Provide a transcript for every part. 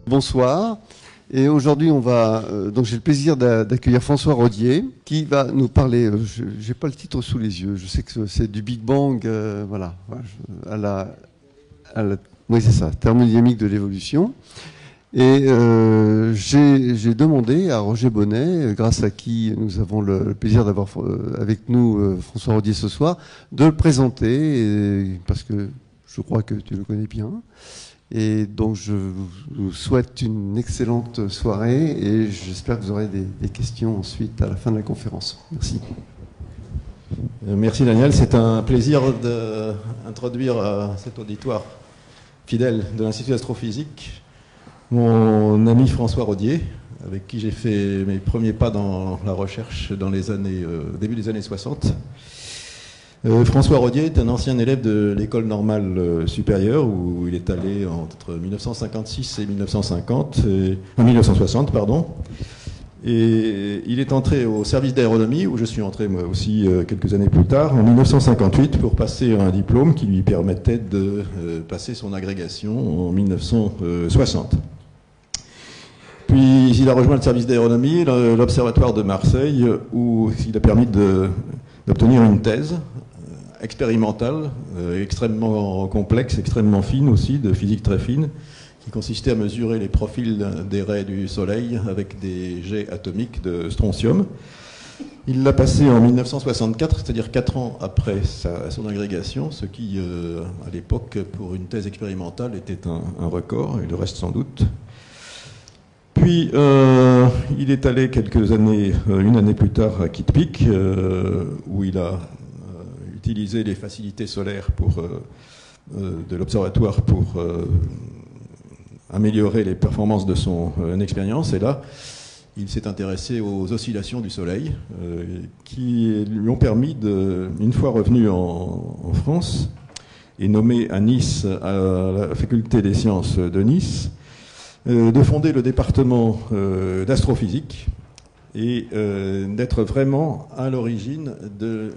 Bonsoir. Et aujourd'hui, donc j'ai le plaisir d'accueillir François Rodier, qui va nous parler. J'ai pas le titre sous les yeux. Je sais que c'est du Big Bang, voilà, oui c'est ça, thermodynamique de l'évolution. Et j'ai demandé à Roger Bonnet, grâce à qui nous avons le plaisir d'avoir avec nous François Rodier ce soir, de le présenter, parce que je crois que tu le connais bien. Et donc, je vous souhaite une excellente soirée et j'espère que vous aurez des questions ensuite à la fin de la conférence. Merci. Merci Daniel, c'est un plaisir d'introduire à cet auditoire fidèle de l'Institut d'astrophysique mon ami François Rodier, avec qui j'ai fait mes premiers pas dans la recherche dans les années, début des années 60. François Rodier est un ancien élève de l'école normale supérieure où il est allé entre 1956 et 1960, pardon. Et il est entré au service d'aéronomie où je suis entré moi aussi quelques années plus tard, en 1958, pour passer un diplôme qui lui permettait de passer son agrégation en 1960. Puis il a rejoint le service d'aéronomie, l'observatoire de Marseille, où il a permis d'obtenir une thèse expérimentale, extrêmement complexe, extrêmement fine aussi, de physique très fine, qui consistait à mesurer les profils des raies du Soleil avec des jets atomiques de strontium. Il l'a passé en 1964, c'est-à-dire 4 ans après son agrégation, ce qui, à l'époque, pour une thèse expérimentale, était un record, et le reste sans doute. Puis, il est allé une année plus tard à Kitt Peak, où il a utiliser les facilités solaires de l'observatoire pour améliorer les performances de son expérience. Et là, il s'est intéressé aux oscillations du Soleil qui lui ont permis, une fois revenu en France et nommé à Nice, à la faculté des sciences de Nice, de fonder le département d'astrophysique et d'être vraiment à l'origine de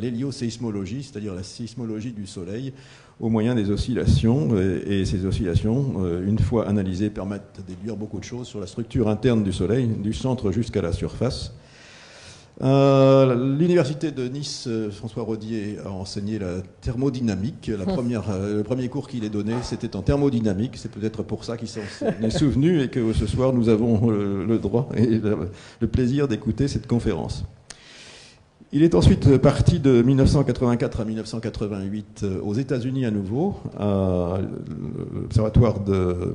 l'hélioséismologie, c'est-à-dire la sismologie du Soleil, au moyen des oscillations. Et ces oscillations, une fois analysées, permettent de déduire beaucoup de choses sur la structure interne du Soleil, du centre jusqu'à la surface. L'université de Nice, François Rodier a enseigné la thermodynamique. Le premier cours qu'il ait donné, c'était en thermodynamique. C'est peut-être pour ça qu'il s'en est souvenu et que ce soir, nous avons le droit et le plaisir d'écouter cette conférence. Il est ensuite parti de 1984 à 1988 aux États-Unis à nouveau, à l'observatoire de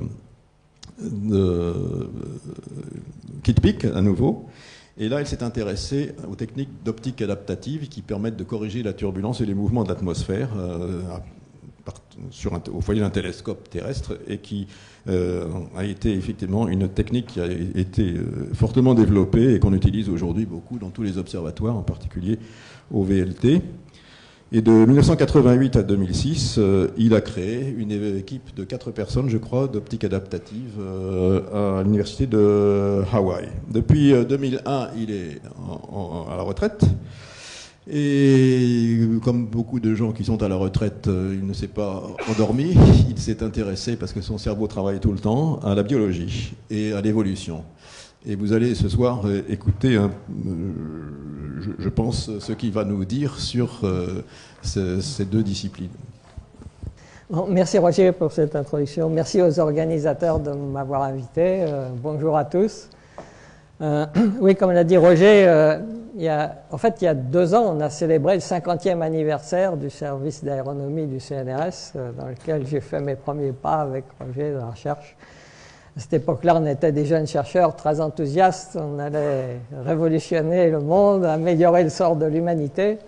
Kitt Peak à nouveau. Et là, il s'est intéressé aux techniques d'optique adaptative qui permettent de corriger la turbulence et les mouvements de l'atmosphère au foyer d'un télescope terrestre et qui a été effectivement une technique qui a été fortement développée et qu'on utilise aujourd'hui beaucoup dans tous les observatoires, en particulier au VLT. Et de 1988 à 2006, il a créé une équipe de 4 personnes, je crois, d'optique adaptative à l'université de Hawaï. Depuis 2001, il est à la retraite. Et comme beaucoup de gens qui sont à la retraite, il ne s'est pas endormi. Il s'est intéressé, parce que son cerveau travaille tout le temps, à la biologie et à l'évolution. Et vous allez ce soir écouter, je pense, ce qu'il va nous dire sur ces deux disciplines. Bon, merci Roger pour cette introduction. Merci aux organisateurs de m'avoir invité. Bonjour à tous. Oui, comme l'a dit Roger, il y a 2 ans, on a célébré le 50e anniversaire du service d'aéronomie du CNRS, dans lequel j'ai fait mes premiers pas avec Roger de la recherche. À cette époque-là, on était des jeunes chercheurs très enthousiastes. On allait révolutionner le monde, améliorer le sort de l'humanité.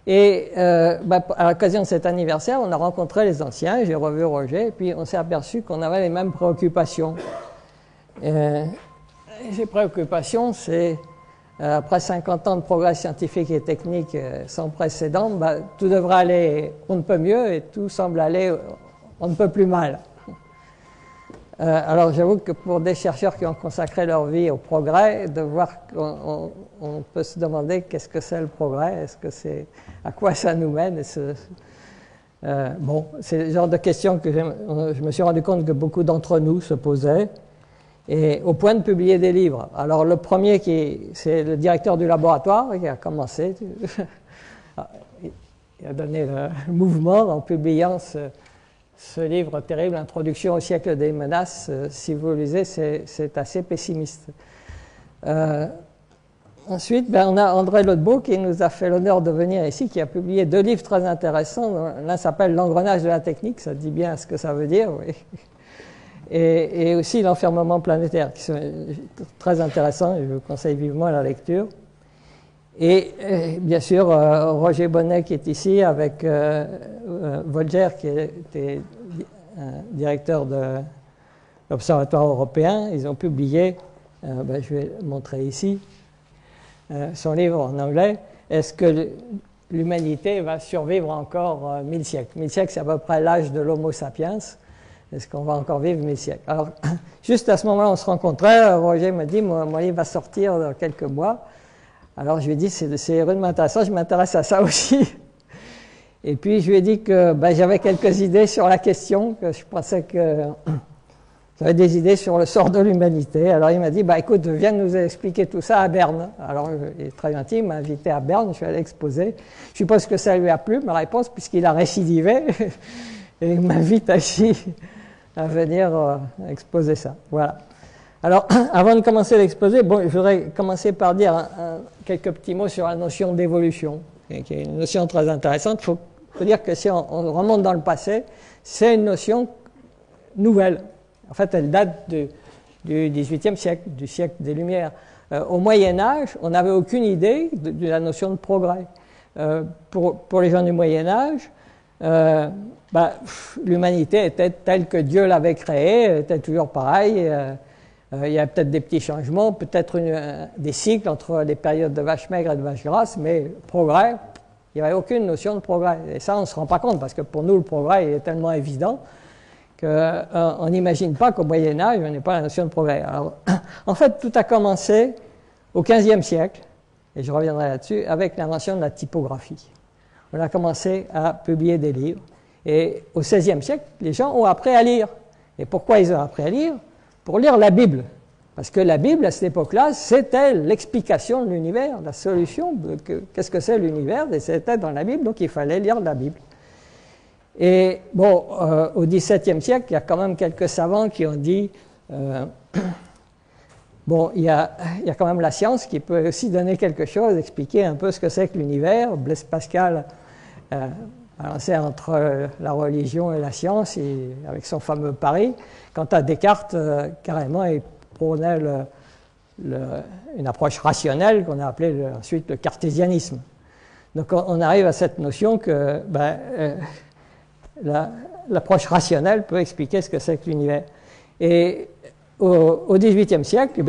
Et à l'occasion de cet anniversaire, on a rencontré les anciens, j'ai revu Roger, et puis on s'est aperçu qu'on avait les mêmes préoccupations. Ces préoccupations, c'est après 50 ans de progrès scientifique et technique sans précédent, bah, tout devrait aller on ne peut mieux et tout semble aller on ne peut plus mal. Alors j'avoue que pour des chercheurs qui ont consacré leur vie au progrès, de voir qu'on peut se demander qu'est-ce que c'est le progrès, est-ce que c'est à quoi ça nous mène. Bon, c'est le genre de questions que je me suis rendu compte que beaucoup d'entre nous se posaient, et au point de publier des livres. Alors le premier, c'est le directeur du laboratoire qui a commencé, il a donné le mouvement en publiant ce livre terrible, Introduction au siècle des menaces. Si vous le lisez, c'est assez pessimiste. Ensuite, on a André Lotbeau qui nous a fait l'honneur de venir ici, qui a publié 2 livres très intéressants. L'un s'appelle L'engrenage de la technique, ça dit bien ce que ça veut dire, oui. Et aussi L'enfermement planétaire, qui sont très intéressants, et je vous conseille vivement la lecture. Et bien sûr, Roger Bonnet qui est ici, avec Volger qui était directeur de l'Observatoire européen. Ils ont publié, je vais le montrer ici, son livre en anglais, « Est-ce que l'humanité va survivre encore 1000 siècles ?» 1000 siècles, c'est à peu près l'âge de l'Homo sapiens. Est-ce qu'on va encore vivre 1000 siècles? Alors, juste à ce moment-là, on se rencontrait. Roger m'a dit, mon livre va sortir dans quelques mois. Alors, je lui ai dit, c'est rudement intéressant, je m'intéresse à ça aussi. Et puis, je lui ai dit que j'avais quelques idées sur la question, que je pensais que j'avais des idées sur le sort de l'humanité. Alors, il m'a dit, écoute, viens nous expliquer tout ça à Berne. Alors, il est très gentil, il m'a invité à Berne, je suis allé exposer. Je suppose que ça lui a plu, ma réponse, puisqu'il a récidivé. Et il m'invite aussi à venir exposer ça. Voilà. Alors, avant de commencer l'exposé, je voudrais commencer par dire quelques petits mots sur la notion d'évolution, qui est une notion très intéressante. Il faut dire que si on remonte dans le passé, c'est une notion nouvelle. En fait, elle date du XVIIIe siècle, du siècle des Lumières. Au Moyen-Âge, on n'avait aucune idée de la notion de progrès. Pour les gens du Moyen-Âge, l'humanité était telle que Dieu l'avait créée, elle était toujours pareille. Il y a peut-être des petits changements, peut-être des cycles entre les périodes de vache maigre et de vache grasse, mais progrès, il n'y avait aucune notion de progrès. Et ça, on ne se rend pas compte, parce que pour nous, le progrès est tellement évident qu'on n'imagine pas qu'au Moyen-Âge, on n'ait pas la notion de progrès. Alors, en fait, tout a commencé au XVe siècle, et je reviendrai là-dessus, avec l'invention de la typographie. On a commencé à publier des livres. Et au XVIe siècle, les gens ont appris à lire. Et pourquoi ils ont appris à lire? Pour lire la Bible. Parce que la Bible, à cette époque-là, c'était l'explication de l'univers, la solution. Qu'est-ce que c'est l'univers? Et c'était dans la Bible, donc il fallait lire la Bible. Et bon, au XVIIe siècle, il y a quand même quelques savants qui ont dit il y a quand même la science qui peut aussi donner quelque chose, expliquer un peu ce que c'est que l'univers. Blaise Pascal balançait entre la religion et la science, avec son fameux pari. Quant à Descartes, carrément, il prônait une approche rationnelle qu'on a appelée ensuite le cartésianisme. Donc on arrive à cette notion que l'approche rationnelle peut expliquer ce que c'est que l'univers. Et au XVIIIe siècle,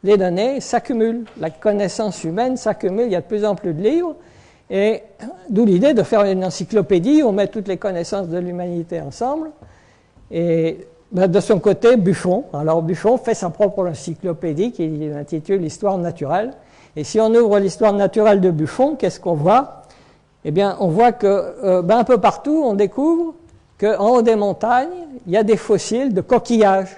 les données s'accumulent, la connaissance humaine s'accumule, il y a de plus en plus de livres, et d'où l'idée de faire une encyclopédie, on met toutes les connaissances de l'humanité ensemble. Et de son côté, Buffon. Alors Buffon fait sa propre encyclopédie qu'il intitule l'Histoire naturelle. Et si on ouvre l'Histoire naturelle de Buffon, qu'est-ce qu'on voit? Eh bien, on voit que un peu partout, on découvre qu'en haut des montagnes, il y a des fossiles de coquillages.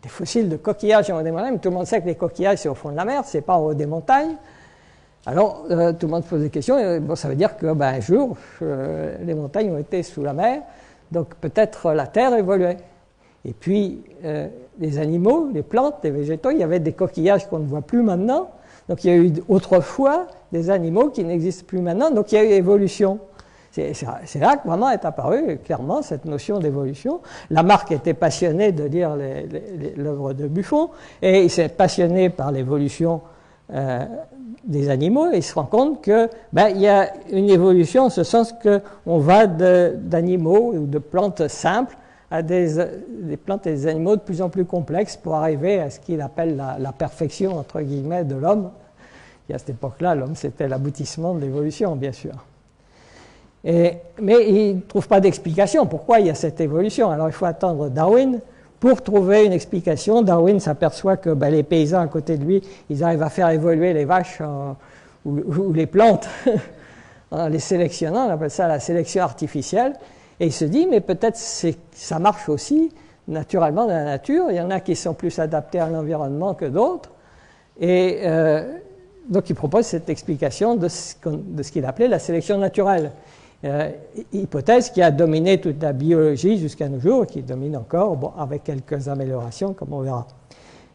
Des fossiles de coquillages en haut des montagnes. Tout le monde sait que les coquillages, c'est au fond de la mer, c'est pas en haut des montagnes. Alors, tout le monde se pose des questions. Ça veut dire que, un jour, les montagnes ont été sous la mer. Donc peut-être la Terre évoluait. Et puis les animaux, les plantes, les végétaux, il y avait des coquillages qu'on ne voit plus maintenant. Donc il y a eu autrefois des animaux qui n'existent plus maintenant. Donc il y a eu évolution. C'est là que vraiment est apparue clairement cette notion d'évolution. Lamarck était passionné de lire l'œuvre de Buffon et il s'est passionné par l'évolution des animaux, et il se rend compte que il y a une évolution en ce sens qu'on va d'animaux ou de plantes simples à des plantes et des animaux de plus en plus complexes pour arriver à ce qu'il appelle la perfection, entre guillemets, de l'homme. Et à cette époque-là, l'homme, c'était l'aboutissement de l'évolution, bien sûr. Mais il ne trouve pas d'explication. Pourquoi il y a cette évolution? Alors il faut attendre Darwin pour trouver une explication. Darwin s'aperçoit que les paysans à côté de lui, ils arrivent à faire évoluer les vaches ou les plantes en les sélectionnant. On appelle ça la sélection artificielle. Et il se dit, mais peut-être ça marche aussi naturellement dans la nature. Il y en a qui sont plus adaptés à l'environnement que d'autres. Et donc il propose cette explication de ce qu'il appelait la sélection naturelle. Hypothèse qui a dominé toute la biologie jusqu'à nos jours, qui domine encore, bon, avec quelques améliorations, comme on verra.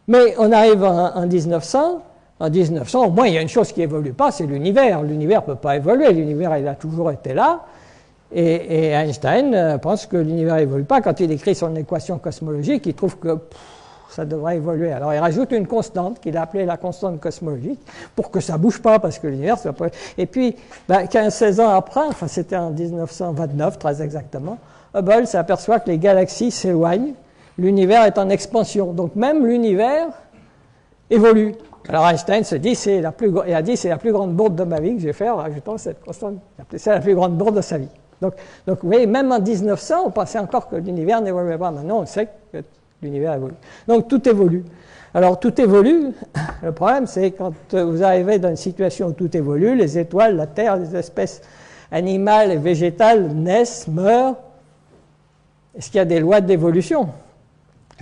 Mais on arrive en 1900. En 1900, au moins, il y a une chose qui n'évolue pas, c'est l'univers. L'univers ne peut pas évoluer. L'univers, il a toujours été là. Et Einstein pense que l'univers n'évolue pas. Quand il écrit son équation cosmologique, il trouve que ça devrait évoluer. Alors il rajoute une constante qu'il a appelée la constante cosmologique pour que ça ne bouge pas, parce que l'univers... Et puis, 15-16 ans après, enfin c'était en 1929 très exactement, Hubble s'aperçoit que les galaxies s'éloignent, l'univers est en expansion. Donc même l'univers évolue. Alors Einstein se dit, il a dit, c'est la plus grande bourde de ma vie que j'ai fait en rajoutant cette constante. Il a appelé ça la plus grande bourde de sa vie. Donc vous voyez, même en 1900, on pensait encore que l'univers n'évoluait pas. Maintenant, on sait que l'univers évolue. Donc tout évolue. Alors tout évolue. Le problème, c'est quand vous arrivez dans une situation où tout évolue, les étoiles, la Terre, les espèces animales et végétales naissent, meurent. Est-ce qu'il y a des lois de l'évolution?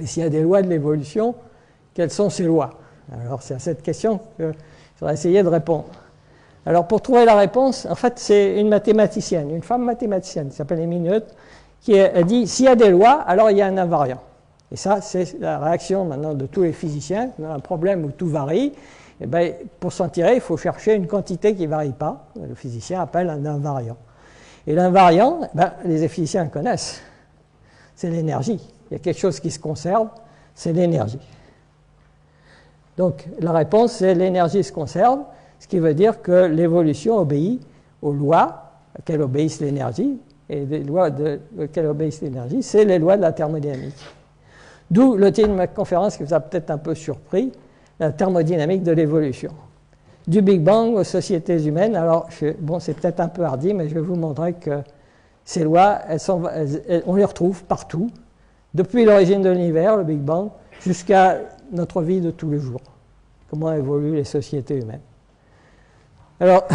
Et s'il y a des lois de l'évolution, quelles sont ces lois? Alors c'est à cette question que je vais essayer de répondre. Alors pour trouver la réponse, en fait c'est une mathématicienne, une femme mathématicienne qui s'appelle Amy Newt, qui a dit s'il y a des lois, alors il y a un invariant. Et ça c'est la réaction maintenant de tous les physiciens. Dans un problème où tout varie, et bien, pour s'en tirer, il faut chercher une quantité qui ne varie pas. Le physicien appelle un invariant. Et l'invariant, les physiciens le connaissent, c'est l'énergie. Il y a quelque chose qui se conserve, c'est l'énergie. Donc la réponse, c'est l'énergie se conserve, ce qui veut dire que l'évolution obéit aux lois auxquelles obéissent l'énergie, et les lois auxquelles obéissent l'énergie, c'est les lois de la thermodynamique. D'où le titre de ma conférence qui vous a peut-être un peu surpris, la thermodynamique de l'évolution. Du Big Bang aux sociétés humaines, alors bon, c'est peut-être un peu hardi, mais je vais vous montrer que ces lois, on les retrouve partout, depuis l'origine de l'univers, le Big Bang, jusqu'à notre vie de tous les jours. Comment évoluent les sociétés humaines. Alors,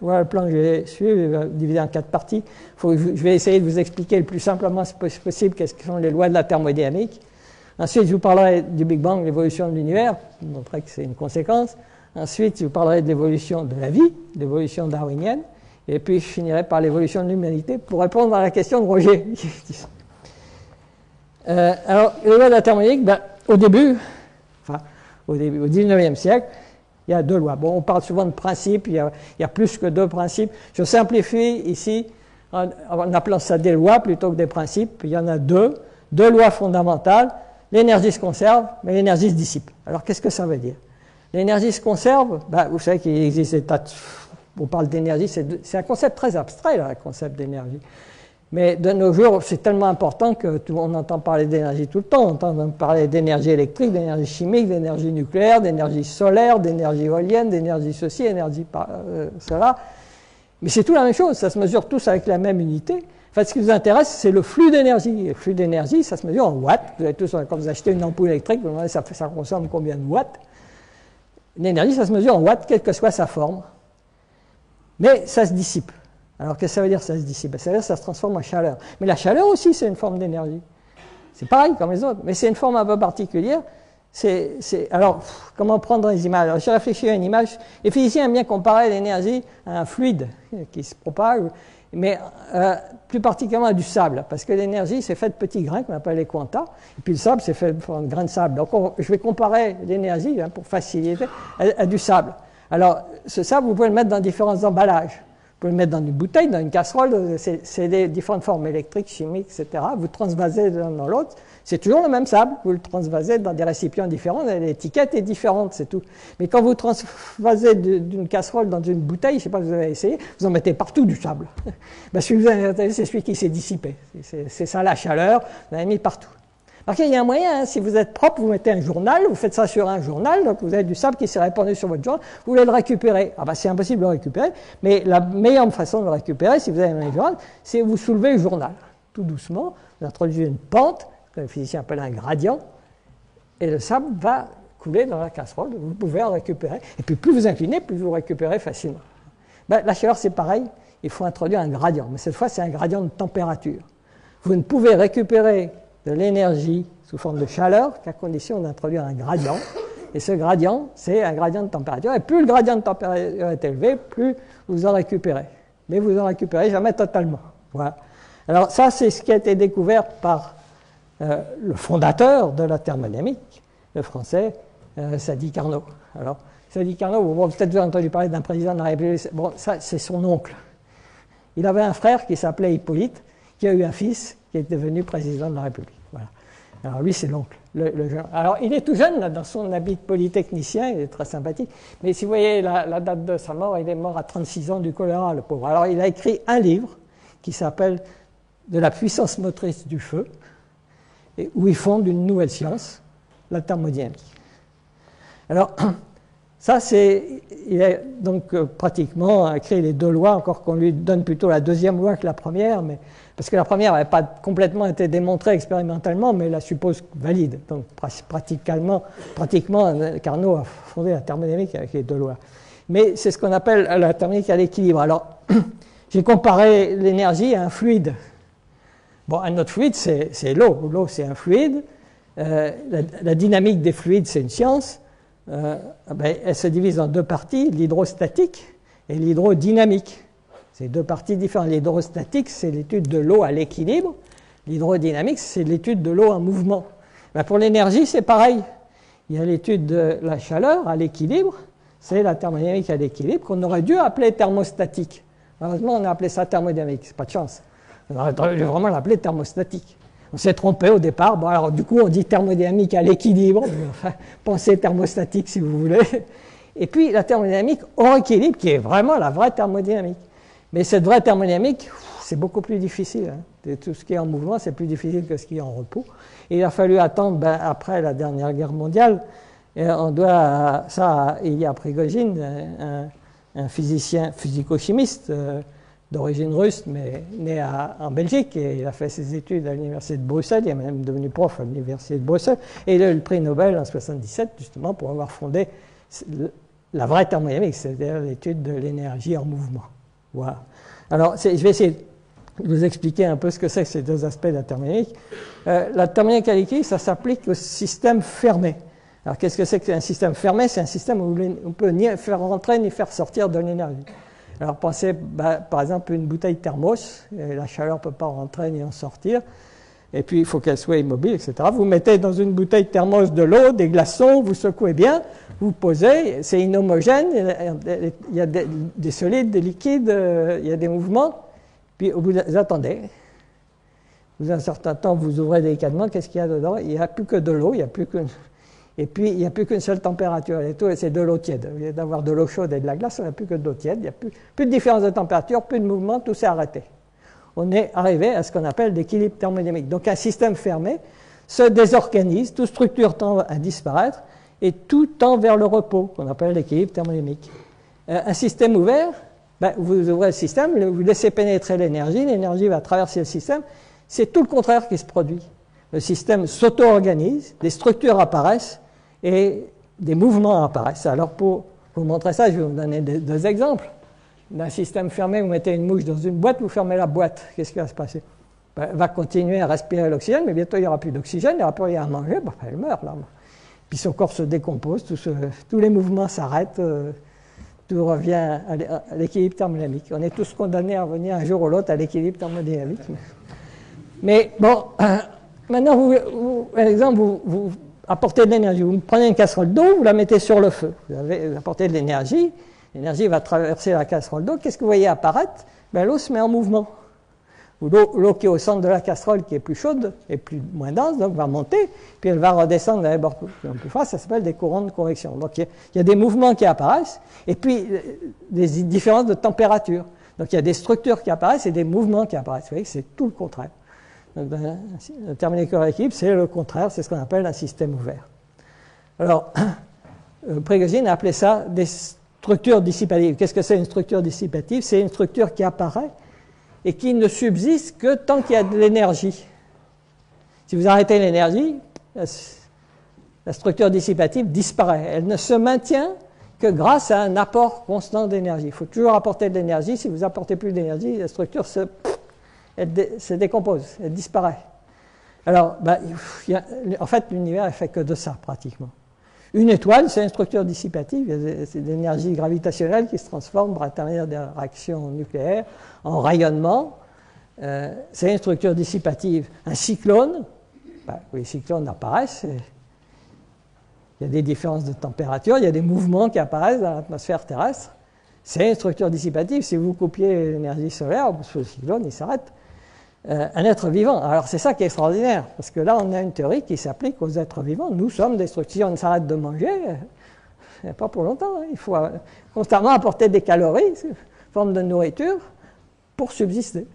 voilà le plan que je vais suivre, je vais diviser en 4 parties. Je vais essayer de vous expliquer le plus simplement possible qu'est-ce que sont les lois de la thermodynamique. Ensuite, je vous parlerai du Big Bang, l'évolution de l'univers, je vous montrerai que c'est une conséquence. Ensuite, je vous parlerai de l'évolution de la vie, l'évolution darwinienne. Et puis, je finirai par l'évolution de l'humanité pour répondre à la question de Roger. Alors, les lois de la thermodynamique, au début, au 19e siècle, il y a 2 lois. Bon, on parle souvent de principes, il y a plus que 2 principes. Je simplifie ici en appelant ça des lois plutôt que des principes. Il y en a 2 lois fondamentales. L'énergie se conserve, mais l'énergie se dissipe. Alors, qu'est-ce que ça veut dire? L'énergie se conserve, vous savez qu'il existe des tas de... On parle d'énergie, c'est un concept très abstrait, là, le concept d'énergie. Mais de nos jours, c'est tellement important qu'on entend parler d'énergie tout le temps. On entend parler d'énergie électrique, d'énergie chimique, d'énergie nucléaire, d'énergie solaire, d'énergie éolienne, d'énergie ceci, d'énergie cela. Mais c'est tout la même chose, ça se mesure tous avec la même unité. En fait, ce qui vous intéresse, c'est le flux d'énergie. Le flux d'énergie, ça se mesure en watts. Vous avez tous, quand vous achetez une ampoule électrique, vous vous demandez ça consomme combien de watts. L'énergie, ça se mesure en watts, quelle que soit sa forme. Mais ça se dissipe. Alors, qu'est-ce que ça veut dire, ça se dissipe? Ça veut dire que ça se transforme en chaleur. Mais la chaleur aussi, c'est une forme d'énergie. C'est pareil comme les autres, mais c'est une forme un peu particulière. Alors, comment prendre les images? Alors, j'ai réfléchi à une image. Les physiciens aiment bien comparer l'énergie à un fluide qui se propage, mais plus particulièrement à du sable, parce que l'énergie, c'est fait de petits grains qu'on appelle les quanta, et puis le sable, c'est fait de grains de sable. Donc, je vais comparer l'énergie, pour faciliter, à du sable. Alors, ce sable, vous pouvez le mettre dans différents emballages. Vous pouvez le mettre dans une bouteille, dans une casserole, c'est des différentes formes électriques, chimiques, etc. Vous transvasez de l'un dans l'autre, c'est toujours le même sable, vous le transvasez dans des récipients différents, l'étiquette est différente, c'est tout. Mais quand vous transvasez d'une casserole dans une bouteille, je ne sais pas si vous avez essayé, vous en mettez partout du sable. Ben, celui que vous avez intéressé, c'est celui qui s'est dissipé. C'est ça la chaleur, vous l'avez mis partout. Alors qu'il y a un moyen, hein, si vous êtes propre, vous mettez un journal, vous faites ça sur un journal, donc vous avez du sable qui s'est répandu sur votre journal, vous voulez le récupérer. Ah ben c'est impossible de le récupérer, mais la meilleure façon de le récupérer, si vous avez un journal, c'est vous soulevez le journal. Tout doucement, vous introduisez une pente, que les physiciens appellent un gradient, et le sable va couler dans la casserole, vous pouvez en récupérer. Et puis plus vous inclinez, plus vous récupérez facilement. Ben, la chaleur c'est pareil, il faut introduire un gradient, mais cette fois c'est un gradient de température. Vous ne pouvez récupérer de l'énergie sous forme de chaleur qu'à condition d'introduire un gradient. Et ce gradient, c'est un gradient de température. Et plus le gradient de température est élevé, plus vous en récupérez. Mais vous en récupérez jamais totalement. Voilà. Alors ça, c'est ce qui a été découvert par le fondateur de la thermodynamique, le français Sadi Carnot. Alors, Sadi Carnot, bon, peut-être vous avez entendu parler d'un président de la République. Bon, ça, c'est son oncle. Il avait un frère qui s'appelait Hippolyte, qui a eu un fils qui est devenu président de la République. Voilà. Alors lui, c'est l'oncle. Alors il est tout jeune, là, dans son habit de polytechnicien, il est très sympathique. Mais si vous voyez la date de sa mort, il est mort à 36 ans du choléra, le pauvre. Alors il a écrit un livre qui s'appelle « De la puissance motrice du feu », et où il fonde une nouvelle science, la thermodynamique. Alors, ça, il a donc pratiquement écrit les deux lois, encore qu'on lui donne plutôt la deuxième loi que la première, mais, parce que la première n'avait pas complètement été démontrée expérimentalement, mais la suppose valide. Donc pratiquement Carnot a fondé la thermodynamique avec les deux lois. Mais c'est ce qu'on appelle la thermodynamique à l'équilibre. Alors, j'ai comparé l'énergie à un fluide. Bon, un autre fluide, c'est l'eau. L'eau, c'est un fluide. La dynamique des fluides, c'est une science. Elle se divise en deux parties, l'hydrostatique et l'hydrodynamique. C'est deux parties différentes. L'hydrostatique, c'est l'étude de l'eau à l'équilibre. L'hydrodynamique, c'est l'étude de l'eau en mouvement. Pour l'énergie, c'est pareil. Il y a l'étude de la chaleur à l'équilibre, c'est la thermodynamique à l'équilibre, qu'on aurait dû appeler thermostatique. Malheureusement, on a appelé ça thermodynamique, c'est pas de chance. On aurait dû vraiment l'appeler thermostatique. On s'est trompé au départ. Bon, alors du coup, on dit thermodynamique à l'équilibre. Enfin, pensez thermostatique si vous voulez. Et puis la thermodynamique hors équilibre, qui est vraiment la vraie thermodynamique. Mais cette vraie thermodynamique, c'est beaucoup plus difficile. Hein. Tout ce qui est en mouvement, c'est plus difficile que ce qui est en repos. Et il a fallu attendre, après la dernière guerre mondiale, et on doit ça à Ilya Prigogine, un physicien physico-chimiste d'origine russe, mais né en Belgique, et il a fait ses études à l'université de Bruxelles, il est même devenu prof à l'université de Bruxelles, et il a eu le prix Nobel en 1977, justement, pour avoir fondé la vraie thermodynamique, c'est-à-dire l'étude de l'énergie en mouvement. Voilà. Alors, je vais essayer de vous expliquer un peu ce que c'est que ces deux aspects de la thermodynamique. La thermodynamique à l'équilibre, ça s'applique au système fermé. Alors, qu'est-ce que c'est qu'un système fermé? C'est un système où on ne peut ni faire rentrer ni faire sortir de l'énergie. Alors, pensez, par exemple, une bouteille thermos, la chaleur ne peut pas rentrer ni en sortir, et puis il faut qu'elle soit immobile, etc. Vous mettez dans une bouteille thermos de l'eau, des glaçons, vous secouez bien, vous posez, c'est inhomogène, il y a des solides, des liquides, il y a des mouvements, puis vous attendez. Vous, un certain temps, vous ouvrez délicatement, qu'est-ce qu'il y a dedans? Il n'y a plus que de l'eau, il n'y a plus qu'une... Et puis, il n'y a plus qu'une seule température, et tout, c'est de l'eau tiède. Au lieu d'avoir de l'eau chaude et de la glace, on n'a plus que de l'eau tiède, il n'y a plus de différence de température, plus de mouvement, tout s'est arrêté. On est arrivé à ce qu'on appelle l'équilibre thermodynamique. Donc un système fermé se désorganise, toute structure tend à disparaître, et tout tend vers le repos, qu'on appelle l'équilibre thermodynamique. Un système ouvert, vous ouvrez le système, vous laissez pénétrer l'énergie va traverser le système, c'est tout le contraire qui se produit. Le système s'auto-organise, des structures apparaissent, et des mouvements apparaissent. Alors pour vous montrer ça, je vais vous donner deux exemples. D'un système fermé, vous mettez une mouche dans une boîte, vous fermez la boîte. Qu'est-ce qui va se passer? Elle va continuer à respirer l'oxygène, mais bientôt il n'y aura plus d'oxygène, il n'y aura plus rien à manger, elle meurt là. Puis son corps se décompose, tous les mouvements s'arrêtent, tout revient à l'équilibre thermodynamique. On est tous condamnés à revenir un jour ou l'autre à l'équilibre thermodynamique. Mais bon, maintenant, par exemple, vous apportez de l'énergie. Vous prenez une casserole d'eau, vous la mettez sur le feu. Vous apportez de l'énergie, L'énergie va traverser la casserole d'eau. Qu'est-ce que vous voyez apparaître? Ben, l'eau se met en mouvement. L'eau qui est au centre de la casserole, qui est plus chaude et moins dense, donc va monter, puis elle va redescendre dans les bords plus froids. Ça s'appelle des courants de convection. Donc il y a des mouvements qui apparaissent, et puis des différences de température. Donc il y a des structures qui apparaissent et des mouvements qui apparaissent. Vous voyez que c'est tout le contraire. Donc dans la thermodynamique équilibre, c'est le contraire, c'est ce qu'on appelle un système ouvert. Alors, Prigogine a appelé ça des structures dissipatives. Qu'est-ce que c'est une structure dissipative? C'est une structure qui apparaît et qui ne subsiste que tant qu'il y a de l'énergie. Si vous arrêtez l'énergie, la structure dissipative disparaît. Elle ne se maintient que grâce à un apport constant d'énergie. Il faut toujours apporter de l'énergie. Si vous apportez plus d'énergie, la structure se décompose, elle disparaît. Alors, en fait, l'univers est fait que de ça, pratiquement. Une étoile, c'est une structure dissipative, c'est de l'énergie gravitationnelle qui se transforme par l'intermédiaire des réactions nucléaires en rayonnement. C'est une structure dissipative. Un cyclone, les cyclones apparaissent, il y a des différences de température, il y a des mouvements qui apparaissent dans l'atmosphère terrestre. C'est une structure dissipative. Si vous coupiez l'énergie solaire, le cyclone, il s'arrête. Un être vivant. Alors c'est ça qui est extraordinaire, parce que là on a une théorie qui s'applique aux êtres vivants. Nous sommes des structures. Si on s'arrête de manger, pas pour longtemps. Il faut constamment apporter des calories, sous forme de nourriture, pour subsister.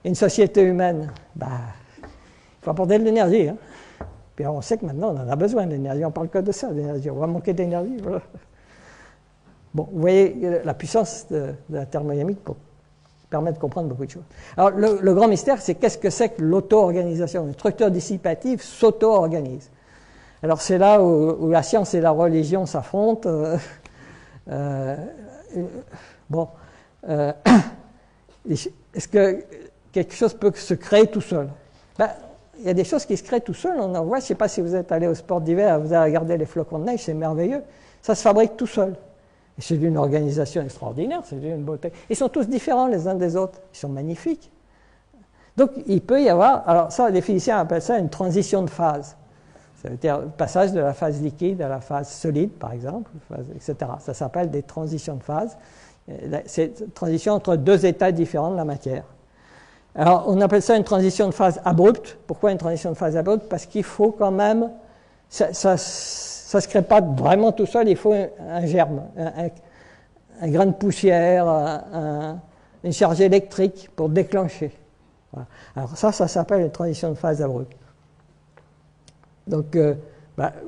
Et une société humaine, il faut apporter de l'énergie. Hein. Puis on sait que maintenant on en a besoin d'énergie. On parle que de ça, d'énergie. On va manquer d'énergie. Voilà. Bon, vous voyez la puissance de la thermodynamique pour permet de comprendre beaucoup de choses. Alors, le grand mystère, c'est qu'est-ce que c'est que l'auto-organisation? Une structure dissipative s'auto-organise. Alors, c'est là où la science et la religion s'affrontent. Est-ce que quelque chose peut se créer tout seul? Il y a des choses qui se créent tout seul. On en voit, je ne sais pas si vous êtes allé au sport d'hiver, vous avez regardé les flocons de neige, c'est merveilleux. Ça se fabrique tout seul. Et c'est d'une organisation extraordinaire, c'est d'une beauté. Ils sont tous différents les uns des autres. Ils sont magnifiques. Donc, il peut y avoir... Alors ça, les physiciens appellent ça une transition de phase. Ça veut dire le passage de la phase liquide à la phase solide, par exemple, etc. Ça s'appelle des transitions de phase. C'est une transition entre deux états différents de la matière. Alors, on appelle ça une transition de phase abrupte. Pourquoi une transition de phase abrupte? Parce qu'il faut quand même... Ça ne se crée pas vraiment tout seul, il faut un germe, un grain de poussière, une charge électrique pour déclencher. Voilà. Alors ça s'appelle une transition de phase abrupte. Donc,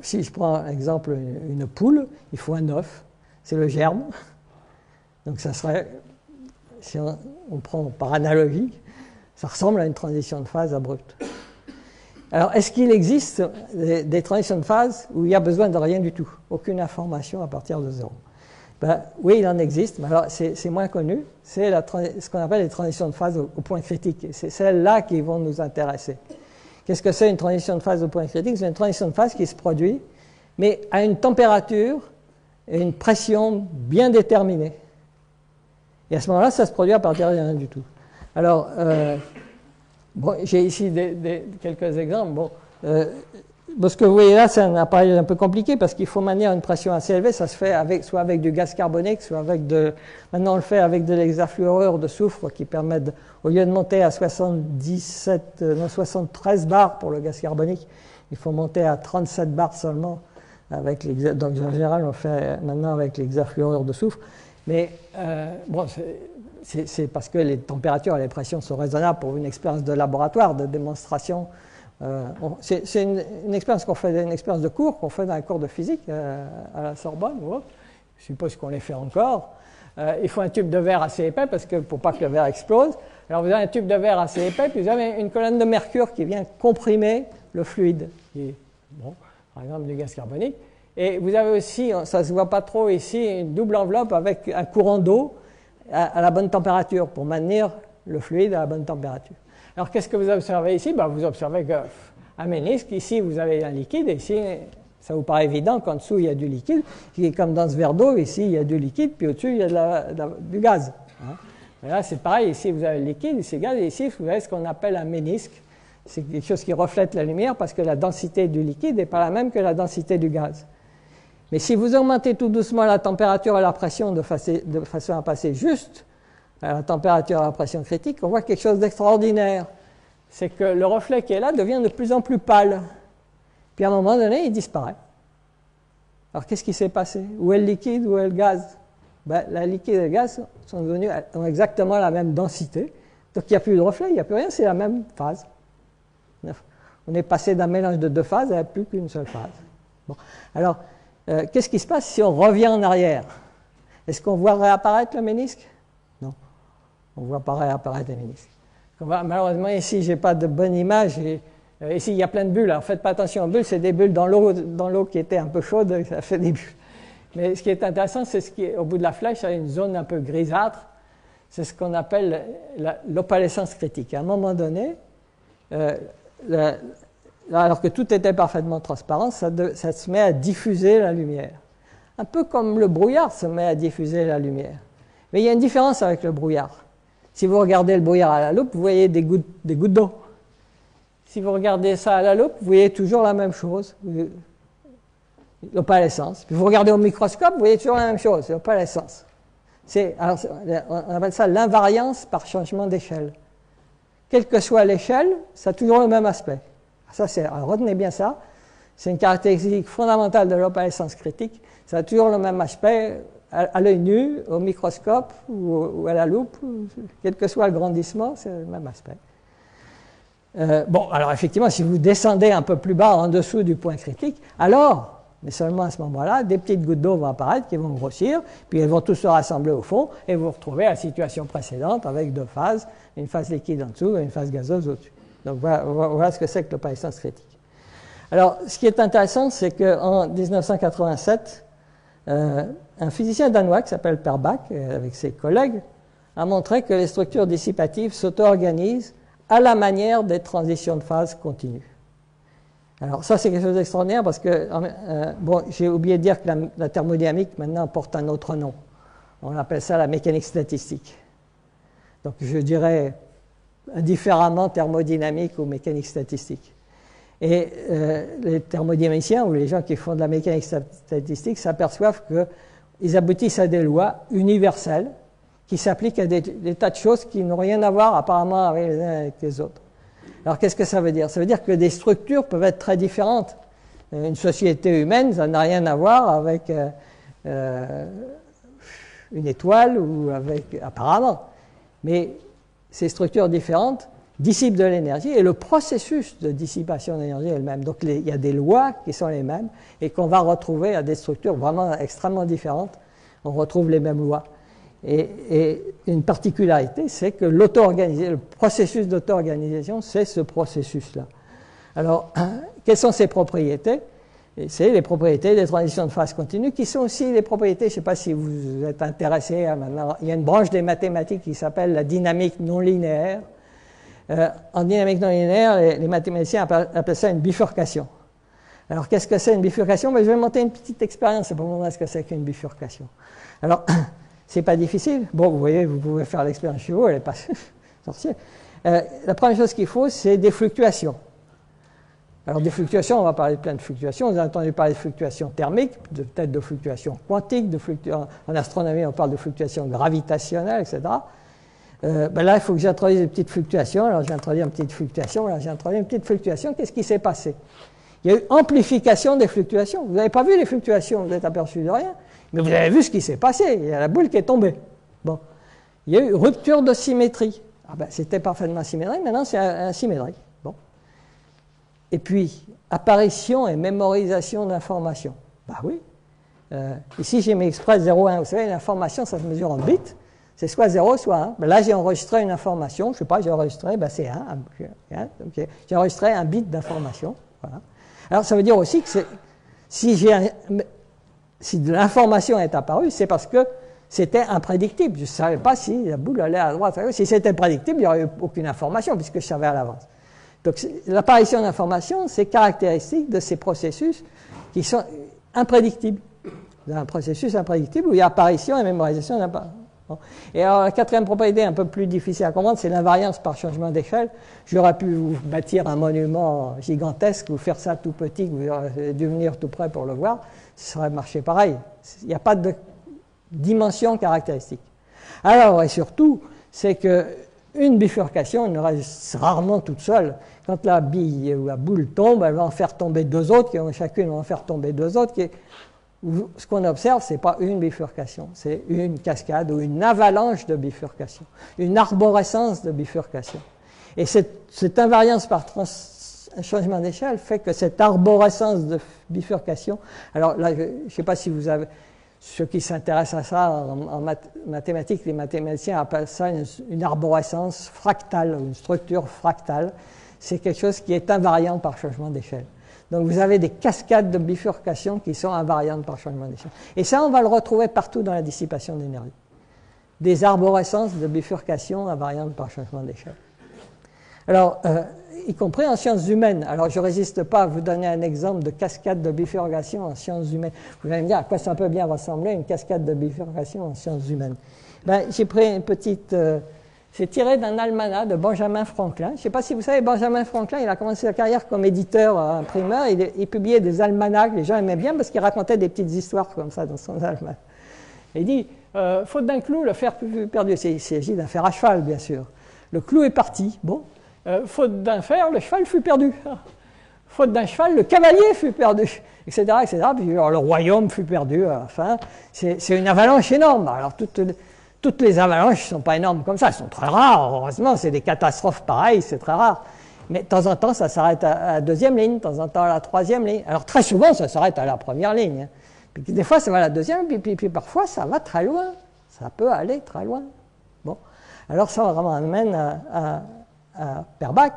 si je prends un exemple, une poule, il faut un œuf, c'est le germe. Donc ça serait, si on prend par analogie, ça ressemble à une transition de phase abrupte. Alors, est-ce qu'il existe des transitions de phase où il n'y a besoin de rien du tout, aucune information à partir de zéro? Oui, il en existe, mais alors c'est moins connu. C'est ce qu'on appelle les transitions de phase au point critique. C'est celles-là qui vont nous intéresser. Qu'est-ce que c'est une transition de phase au point critique? C'est une transition de phase qui se produit, mais à une température et une pression bien déterminées. Et à ce moment-là, ça se produit à partir de rien du tout. Alors, j'ai ici quelques exemples. Ce que vous voyez là, c'est un appareil un peu compliqué parce qu'il faut maintenir une pression assez élevée. Ça se fait soit avec du gaz carbonique, soit avec maintenant on le fait avec de l'hexafluorure de soufre qui permet, au lieu de monter à 73 bars pour le gaz carbonique, il faut monter à 37 bars seulement. Donc en général, on le fait maintenant avec l'hexafluorure de soufre. Mais c'est parce que les températures et les pressions sont raisonnables pour une expérience de laboratoire, de démonstration. C'est une expérience une expérience de cours qu'on fait dans un cours de physique à la Sorbonne. Je suppose qu'on les fait encore. Il faut un tube de verre assez épais pour pas que le verre explose. Alors vous avez un tube de verre assez épais, puis vous avez une colonne de mercure qui vient comprimer le fluide, qui est, par exemple du gaz carbonique. Et vous avez aussi, ça ne se voit pas trop ici, une double enveloppe avec un courant d'eau à la bonne température pour maintenir le fluide à la bonne température. Alors qu'est-ce que vous observez ici? Vous observez qu'un ménisque, ici vous avez un liquide, et ici ça vous paraît évident qu'en dessous il y a du liquide, qui est comme dans ce verre d'eau, ici il y a du liquide, puis au-dessus il y a du gaz. Et là c'est pareil, ici vous avez le liquide, ici le gaz, et ici vous avez ce qu'on appelle un ménisque. C'est quelque chose qui reflète la lumière parce que la densité du liquide n'est pas la même que la densité du gaz. Mais si vous augmentez tout doucement la température et la pression de façon à passer juste à la température et à la pression critique, on voit quelque chose d'extraordinaire. C'est que le reflet qui est là devient de plus en plus pâle. Puis à un moment donné, il disparaît. Alors qu'est-ce qui s'est passé? Où est le liquide, où est le gaz? Ben, le liquide et le gaz ont exactement la même densité. Donc il n'y a plus de reflet, il n'y a plus rien, c'est la même phase. On est passé d'un mélange de deux phases à plus qu'une seule phase. Bon. Alors, qu'est-ce qui se passe si on revient en arrière? Est-ce qu'on voit réapparaître le ménisque? Non. On ne voit pas réapparaître le ménisque. Malheureusement, ici, je n'ai pas de bonne image. Ici, il y a plein de bulles. Alors, faites pas attention aux bulles, c'est des bulles dans l'eau qui était un peu chaude, ça fait des bulles. Mais ce qui est intéressant, c'est ce qui est au bout de la flèche, il y a une zone un peu grisâtre. C'est ce qu'on appelle l'opalescence critique. À un moment donné, alors que tout était parfaitement transparent, ça se met à diffuser la lumière. Un peu comme le brouillard se met à diffuser la lumière. Mais il y a une différence avec le brouillard. Si vous regardez le brouillard à la loupe, vous voyez des gouttes d'eau. Si vous regardez ça à la loupe, vous voyez toujours la même chose, l'opalescence. Puis vous regardez au microscope, vous voyez toujours la même chose, l'opalescence. On appelle ça l'invariance par changement d'échelle. Quelle que soit l'échelle, ça a toujours le même aspect. Alors retenez bien ça, c'est une caractéristique fondamentale de l'opalescence critique. Ça a toujours le même aspect à l'œil nu, au microscope ou à la loupe, quel que soit le grandissement, c'est le même aspect. Bon, alors effectivement, si vous descendez un peu plus bas en dessous du point critique, alors, mais seulement à ce moment-là, des petites gouttes d'eau vont apparaître qui vont grossir, puis elles vont tous se rassembler au fond, et vous vous retrouvez à la situation précédente avec deux phases, une phase liquide en dessous et une phase gazeuse au-dessus. Donc voilà ce que c'est que l'opalescence critique. Alors, ce qui est intéressant, c'est qu'en 1987, un physicien danois qui s'appelle Per Bak, avec ses collègues, a montré que les structures dissipatives s'auto-organisent à la manière des transitions de phase continues. Alors ça, c'est quelque chose d'extraordinaire parce que, bon, j'ai oublié de dire que la thermodynamique maintenant porte un autre nom. On appelle ça la mécanique statistique. Donc je dirais indifféremment thermodynamique ou mécanique statistique. Et les thermodynamiciens ou les gens qui font de la mécanique statistique s'aperçoivent qu'ils aboutissent à des lois universelles qui s'appliquent à des tas de choses qui n'ont rien à voir apparemment avec les uns avec les autres. Alors qu'est-ce que ça veut dire? Ça veut dire que des structures peuvent être très différentes. Une société humaine, ça n'a rien à voir avec une étoile ou avec apparemment. Mais ces structures différentes dissipent de l'énergie et le processus de dissipation d'énergie est le même. Donc il y a des lois qui sont les mêmes et qu'on va retrouver à des structures vraiment extrêmement différentes. On retrouve les mêmes lois. Et une particularité, c'est que le processus d'auto-organisation, c'est ce processus-là. Alors, quelles sont ses propriétés? C'est les propriétés des transitions de phase continue, qui sont aussi les propriétés, je ne sais pas si vous êtes intéressé à maintenant, il y a une branche des mathématiques qui s'appelle la dynamique non linéaire. En dynamique non linéaire, les mathématiciens appellent ça une bifurcation. Alors, qu'est-ce que c'est une bifurcation? Je vais monter une petite expérience pour vous montrer ce que c'est qu'une bifurcation. Alors, c'est pas difficile. Bon, vous voyez, vous pouvez faire l'expérience chez vous, elle n'est pas sorcière. La première chose qu'il faut, c'est des fluctuations. Alors, des fluctuations, on va parler de plein de fluctuations. Vous avez entendu parler de fluctuations thermiques, peut-être de fluctuations quantiques, en astronomie, on parle de fluctuations gravitationnelles, etc. Là, il faut que j'introduise une petite fluctuation. Alors, j'ai introduit une petite fluctuation. Alors, j'ai introduit une petite fluctuation. Qu'est-ce qui s'est passé? Il y a eu amplification des fluctuations. Vous n'avez pas vu les fluctuations, vous n'êtes aperçu de rien. Mais vous avez vu ce qui s'est passé. Il y a la boule qui est tombée. Bon. Il y a eu rupture de symétrie. C'était parfaitement symétrique. Maintenant, c'est asymétrique. Bon. Et puis, apparition et mémorisation d'informations. Oui. Ici, j'ai mis exprès 0, 1. Vous savez, l'information, ça se mesure en bits. C'est soit 0, soit 1. Là, j'ai enregistré une information. Je ne sais pas, j'ai enregistré, c'est 1. Okay. J'ai enregistré un bit d'information. Voilà. Alors, ça veut dire aussi que si de l'information est apparue, c'est parce que c'était imprédictible. Je ne savais pas si la boule allait à droite. Si c'était prédictible, il n'y aurait eu aucune information puisque je savais à l'avance. Donc l'apparition d'informations, c'est caractéristique de ces processus qui sont imprédictibles. Un processus imprédictible où il y a apparition et mémorisation d'informations. Bon. Et alors la quatrième propriété un peu plus difficile à comprendre, c'est l'invariance par changement d'échelle. J'aurais pu vous bâtir un monument gigantesque, vous faire ça tout petit, que vous aurez dû venir tout près pour le voir. ça aurait marché pareil. Il n'y a pas de dimension caractéristique. Alors, et surtout, c'est qu'une bifurcation ne reste rarement toute seule. Quand la bille ou la boule tombe, elle va en faire tomber deux autres, qui chacune va en faire tomber deux autres. Ce qu'on observe, ce n'est pas une bifurcation, c'est une cascade ou une avalanche de bifurcation, une arborescence de bifurcation. Et cette invariance par changement d'échelle fait que cette arborescence de bifurcation, alors là, je ne sais pas si vous avez, ceux qui s'intéressent à ça en mathématiques, les mathématiciens appellent ça une arborescence fractale, une structure fractale. C'est quelque chose qui est invariant par changement d'échelle. Donc vous avez des cascades de bifurcation qui sont invariantes par changement d'échelle. Et ça, on va le retrouver partout dans la dissipation d'énergie. Des arborescences de bifurcation invariantes par changement d'échelle. Alors, y compris en sciences humaines. Alors, je ne résiste pas à vous donner un exemple de cascade de bifurcation en sciences humaines. Vous allez me dire à quoi ça peut bien ressembler une cascade de bifurcation en sciences humaines. Ben, j'ai pris une petite... c'est tiré d'un almanach de Benjamin Franklin. Je ne sais pas si vous savez, Benjamin Franklin, il a commencé sa carrière comme éditeur, imprimeur. Il publiait des almanachs. Les gens aimaient bien parce qu'il racontait des petites histoires comme ça dans son almanach. Il dit, faute d'un clou, le fer fut perdu. Il s'agit d'un fer à cheval, bien sûr. Le clou est parti. Bon. Faute d'un fer, le cheval fut perdu. Faute d'un cheval, le cavalier fut perdu, etc., etc. Puis alors, le royaume fut perdu à la fin. C'est une avalanche énorme. Alors, toutes les avalanches ne sont pas énormes comme ça. Elles sont très rares. Heureusement, c'est des catastrophes pareilles, c'est très rare. Mais de temps en temps, ça s'arrête à la deuxième ligne, de temps en temps à la troisième ligne. Alors, très souvent, ça s'arrête à la première ligne. Puis des fois, ça va à la deuxième, puis parfois, ça va très loin. Ça peut aller très loin. Bon. Alors, ça vraiment amène à Perbach,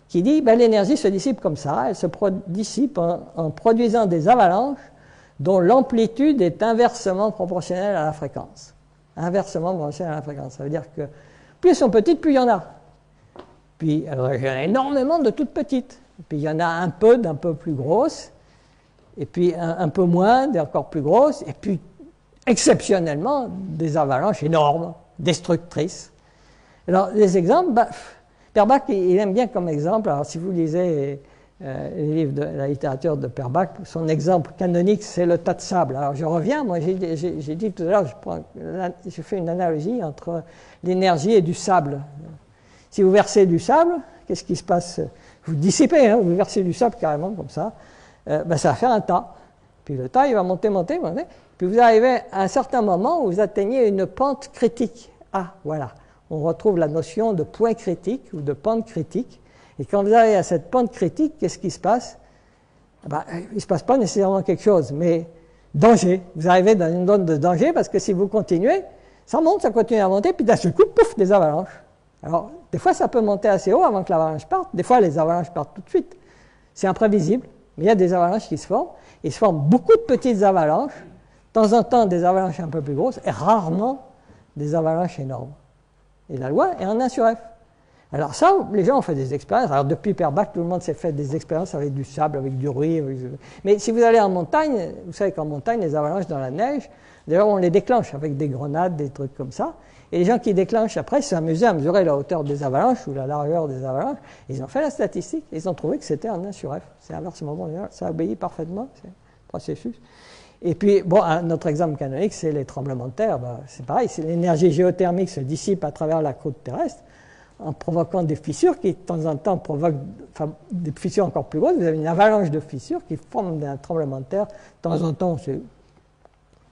qui dit ben, l'énergie se dissipe comme ça, elle se dissipe en produisant des avalanches dont l'amplitude est inversement proportionnelle à la fréquence. Inversement proportionnelle à la fréquence. Ça veut dire que plus elles sont petites, plus il y en a. Puis alors, il y en a énormément de toutes petites. Puis il y en a un peu d'un peu plus grosses, et puis un peu moins d'encore plus grosses, et puis exceptionnellement des avalanches énormes, destructrices. Alors les exemples, ben, Perbach, il aime bien comme exemple, alors si vous lisez les livres de la littérature de Perbach, son exemple canonique, c'est le tas de sable. Alors je reviens, moi j'ai dit tout à l'heure, je fais une analogie entre l'énergie et du sable. Si vous versez du sable, qu'est-ce qui se passe? Vous dissipez, hein, vous versez du sable carrément comme ça, ben, ça va faire un tas. Puis le tas, il va monter, puis vous arrivez à un certain moment où vous atteignez une pente critique. Ah, voilà. On retrouve la notion de point critique ou de pente critique. Et quand vous arrivez à cette pente critique, qu'est-ce qui se passe? Ben, il ne se passe pas nécessairement quelque chose, mais danger. Vous arrivez dans une zone de danger parce que si vous continuez, ça monte, ça continue à monter, puis d'un seul coup, pouf, des avalanches. Alors, des fois, ça peut monter assez haut avant que l'avalanche parte. Des fois, les avalanches partent tout de suite. C'est imprévisible, mais il y a des avalanches qui se forment. Il se forme beaucoup de petites avalanches, de temps en temps des avalanches un peu plus grosses, et rarement des avalanches énormes. Et la loi est en 1 sur F. Alors ça, les gens ont fait des expériences. Alors depuis Perbach, tout le monde s'est fait des expériences avec du sable, avec du riz. Mais si vous allez en montagne, vous savez qu'en montagne, les avalanches dans la neige, d'ailleurs on les déclenche avec des grenades, des trucs comme ça. Et les gens qui déclenchent après s'amusaient à mesurer la hauteur des avalanches ou la largeur des avalanches. Ils ont fait la statistique et ils ont trouvé que c'était en 1 sur F. C'est inversement bon, ça obéit parfaitement, c'est un processus. Et puis, bon, un autre exemple canonique, c'est les tremblements de terre. Ben, c'est pareil, l'énergie géothermique se dissipe à travers la croûte terrestre en provoquant des fissures qui, de temps en temps, provoquent des fissures encore plus grosses. Vous avez une avalanche de fissures qui forment un tremblement de terre. De temps en temps,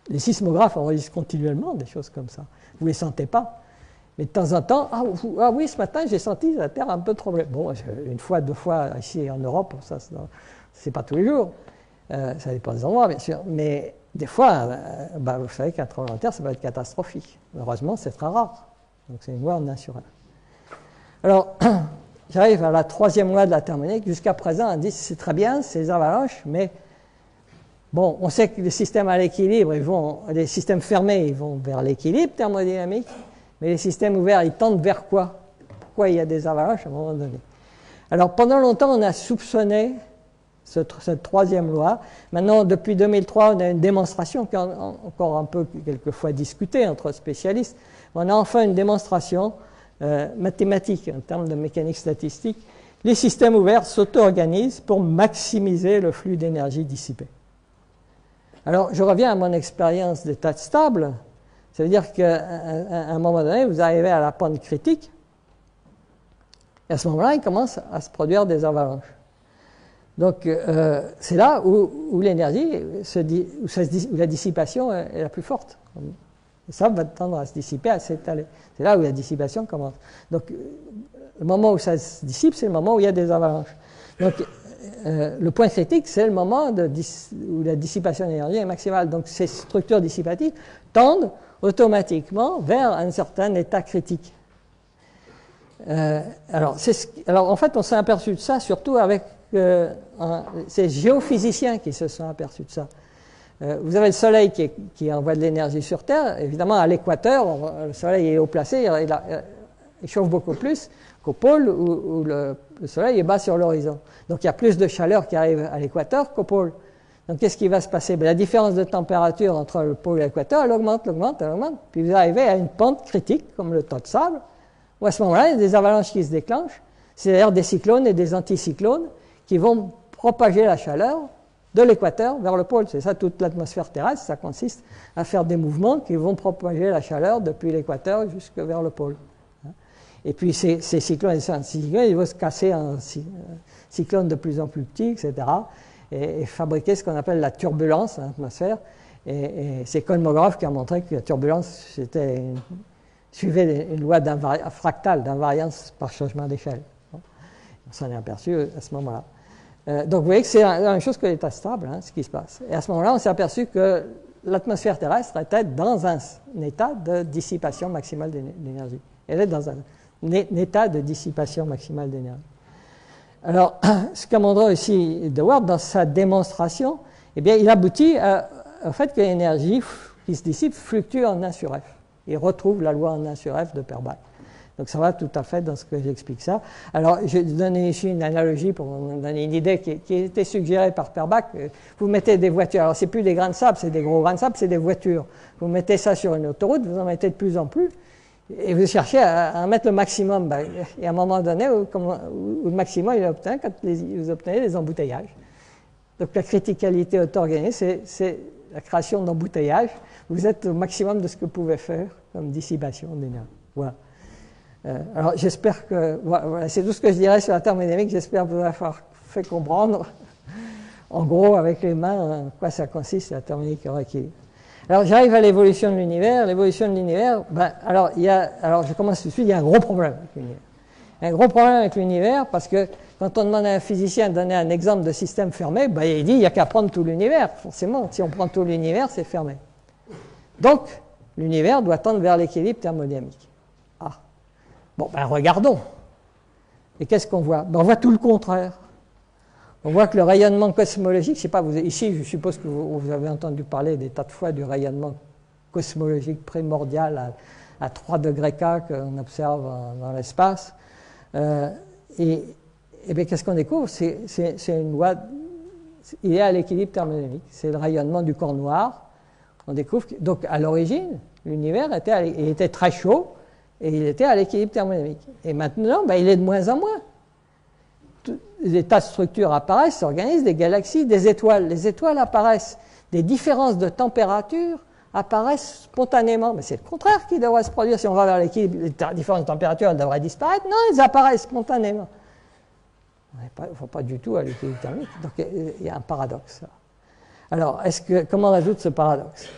les sismographes enregistrent continuellement des choses comme ça. Vous ne les sentez pas. Mais de temps en temps, ah oui, ce matin, j'ai senti la terre un peu trembler. Bon, une fois, 2 fois, ici en Europe, ça, c'est pas tous les jours. Ça dépend des endroits, bien sûr. Mais des fois, vous savez qu'un tremblement de terre, ça va être catastrophique. Heureusement, c'est très rare. Donc, c'est une loi en 1 sur 1. Alors, j'arrive à la 3e loi de la thermodynamique. Jusqu'à présent, on dit c'est très bien, ces avalanches, mais bon, on sait que les systèmes à l'équilibre, les systèmes fermés, ils vont vers l'équilibre thermodynamique, mais les systèmes ouverts, ils tendent vers quoi? Pourquoi il y a des avalanches à un moment donné? Alors, pendant longtemps, on a soupçonné cette 3e loi. Maintenant, depuis 2003, on a une démonstration qui est encore un peu quelquefois discutée entre spécialistes. On a enfin une démonstration mathématique en termes de mécanique statistique. Les systèmes ouverts s'auto-organisent pour maximiser le flux d'énergie dissipé. Alors, je reviens à mon expérience d'état stable. Ça veut dire qu'à un moment donné, vous arrivez à la pente critique, et à ce moment-là, il commence à se produire des avalanches. Donc, c'est là où l'énergie, où la dissipation est la plus forte. Et ça va tendre à se dissiper, à s'étaler. C'est là où la dissipation commence. Donc, le moment où ça se dissipe, c'est le moment où il y a des avalanches. Donc, le point critique, c'est le moment où la dissipation d'énergie est maximale. Donc, ces structures dissipatives tendent automatiquement vers un certain état critique. Alors, en fait, on s'est aperçu de ça surtout avec ces géophysiciens qui se sont aperçus de ça. Vous avez le Soleil qui envoie de l'énergie sur Terre. Évidemment, à l'équateur, le Soleil est haut placé, il chauffe beaucoup plus qu'au pôle où le Soleil est bas sur l'horizon. Donc, il y a plus de chaleur qui arrive à l'équateur qu'au pôle. Donc, qu'est-ce qui va se passer? La différence de température entre le pôle et l'équateur, elle augmente. Puis vous arrivez à une pente critique, comme le tas de sable, où à ce moment-là, il y a des avalanches qui se déclenchent. C'est d'ailleurs des cyclones et des anticyclones qui vont propager la chaleur de l'équateur vers le pôle. C'est ça toute l'atmosphère terrestre, ça consiste à faire des mouvements qui vont propager la chaleur depuis l'équateur jusque vers le pôle. Et puis ces cyclones et ces anticyclones, ils vont se casser en cyclones de plus en plus petits, etc., et fabriquer ce qu'on appelle la turbulence dans l'atmosphère. Et c'est Kolmogorov qui a montré que la turbulence suivait une loi fractale, d'invariance par changement d'échelle. On s'en est aperçu à ce moment-là. Donc vous voyez que c'est la même chose que l'état stable, ce qui se passe. Et à ce moment-là, on s'est aperçu que l'atmosphère terrestre était dans un état de dissipation maximale d'énergie. Elle est dans un état de dissipation maximale d'énergie. Alors, ce qu'a montré aussi De Waard dans sa démonstration, eh bien, il aboutit au fait que l'énergie qui se dissipe fluctue en 1 sur F. Il retrouve la loi en 1 sur F de Perbach. Donc ça va tout à fait dans ce que j'explique ça. Alors, je vais donner ici une analogie pour vous donner une idée qui a été suggérée par Perbach. Vous mettez des voitures, alors c'est plus des grains de sable, c'est des gros grains de sable, c'est des voitures. Vous mettez ça sur une autoroute, vous en mettez de plus en plus, et vous cherchez à mettre le maximum. Et à un moment donné, où le maximum il est obtenu quand vous obtenez des embouteillages. Donc la criticalité auto-organisée, c'est la création d'embouteillages. Vous êtes au maximum de ce que vous pouvez faire comme dissipation d'énergie. Voilà. Alors j'espère que voilà, c'est tout ce que je dirais sur la thermodynamique. J'espère vous avoir fait comprendre en gros avec les mains en quoi ça consiste la thermodynamique hors équilibre. Alors j'arrive à l'évolution de l'univers. L'évolution de l'univers, alors je commence tout de suite. Il y a un gros problème avec l'univers. Un gros problème avec l'univers parce que quand on demande à un physicien de donner un exemple de système fermé, il dit il n'y a qu'à prendre tout l'univers. Forcément, si on prend tout l'univers, c'est fermé. Donc l'univers doit tendre vers l'équilibre thermodynamique. Regardons. Et qu'est-ce qu'on voit? On voit tout le contraire. On voit que le rayonnement cosmologique, je ne sais pas, ici, je suppose que vous avez entendu parler des tas de fois du rayonnement cosmologique primordial à 3 degrés K qu'on observe dans l'espace. Et bien, qu'est-ce qu'on découvre? C'est une loi, il est à l'équilibre thermodynamique. C'est le rayonnement du corps noir. On découvre que, donc, à l'origine, l'univers était très chaud, et il était à l'équilibre thermodynamique. Et maintenant, il est de moins en moins. Des tas de structures apparaissent, s'organisent, des galaxies, des étoiles. Les étoiles apparaissent. Des différences de température apparaissent spontanément. Mais c'est le contraire qui devrait se produire. Si on va vers l'équilibre, les différences de température elles devraient disparaître. Non, elles apparaissent spontanément. On ne va pas du tout à l'équilibre thermique. Donc il y a un paradoxe. Alors, comment résoudre ce paradoxe?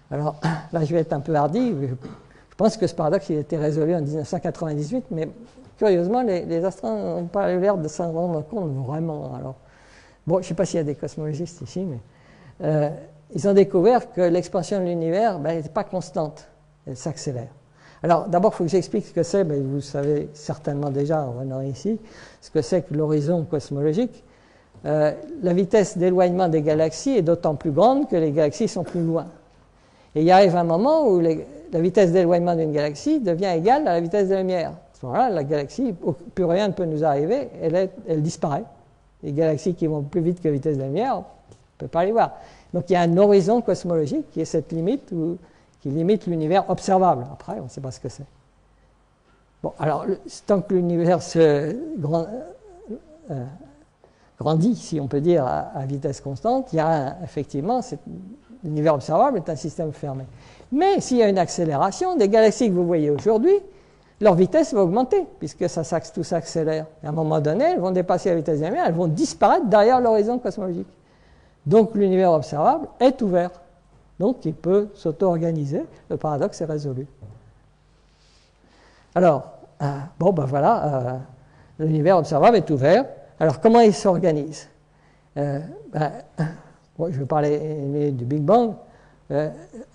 Alors, là, je vais être un peu hardi. Je pense que ce paradoxe il a été résolu en 1998, mais curieusement, les astronomes n'ont pas l'air de s'en rendre compte vraiment. Alors, je ne sais pas s'il y a des cosmologistes ici, mais ils ont découvert que l'expansion de l'univers n'était pas constante, elle s'accélère. Alors, d'abord, il faut que j'explique ce que c'est, vous savez certainement déjà en venant ici, ce que c'est que l'horizon cosmologique. La vitesse d'éloignement des galaxies est d'autant plus grande que les galaxies sont plus loin. Et il arrive un moment où la vitesse d'éloignement d'une galaxie devient égale à la vitesse de la lumière. À ce moment-là, la galaxie, plus rien ne peut nous arriver, elle disparaît. Les galaxies qui vont plus vite que la vitesse de la lumière, on ne peut pas les voir. Donc il y a un horizon cosmologique qui est cette limite qui limite l'univers observable. Après, on ne sait pas ce que c'est. Bon, alors, tant que l'univers se grandit, si on peut dire, à vitesse constante, il y a effectivement, l'univers observable est un système fermé. Mais s'il y a une accélération, des galaxies que vous voyez aujourd'hui, leur vitesse va augmenter, puisque tout s'accélère. À un moment donné, elles vont dépasser la vitesse de la lumière, elles vont disparaître derrière l'horizon cosmologique. Donc l'univers observable est ouvert. Donc il peut s'auto-organiser. Le paradoxe est résolu. Alors, l'univers observable est ouvert. Alors comment il s'organise? Je vais parler du Big Bang.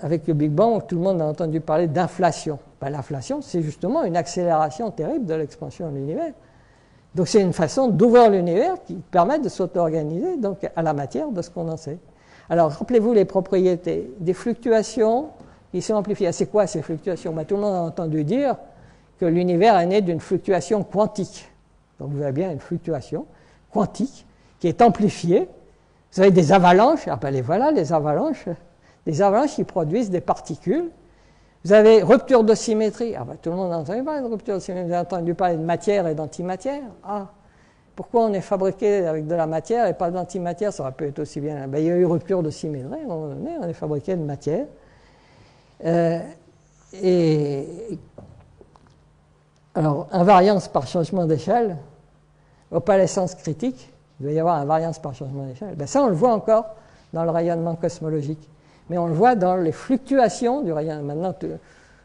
Avec le Big Bang, tout le monde a entendu parler d'inflation. L'inflation, c'est justement une accélération terrible de l'expansion de l'univers. Donc c'est une façon d'ouvrir l'univers qui permet de s'auto-organiser donc à la matière de ce qu'on en sait. Alors rappelez-vous les propriétés des fluctuations qui sont amplifiées. C'est quoi ces fluctuations? Tout le monde a entendu dire que l'univers est né d'une fluctuation quantique. Donc vous avez bien une fluctuation quantique qui est amplifiée. Vous avez des avalanches, les voilà les avalanches qui produisent des particules. Vous avez rupture de symétrie. Tout le monde a entendu parler de rupture de symétrie. Vous avez entendu parler de matière et d'antimatière. Pourquoi on est fabriqué avec de la matière et pas d'antimatière? Ça aurait pu être aussi bien. Il y a eu rupture de symétrie. À un moment donné, on est fabriqué de matière. Alors, invariance par changement d'échelle, opalescence critique, il doit y avoir invariance par changement d'échelle. Ça, on le voit encore dans le rayonnement cosmologique. Mais on le voit dans les fluctuations du rayonnement. Maintenant,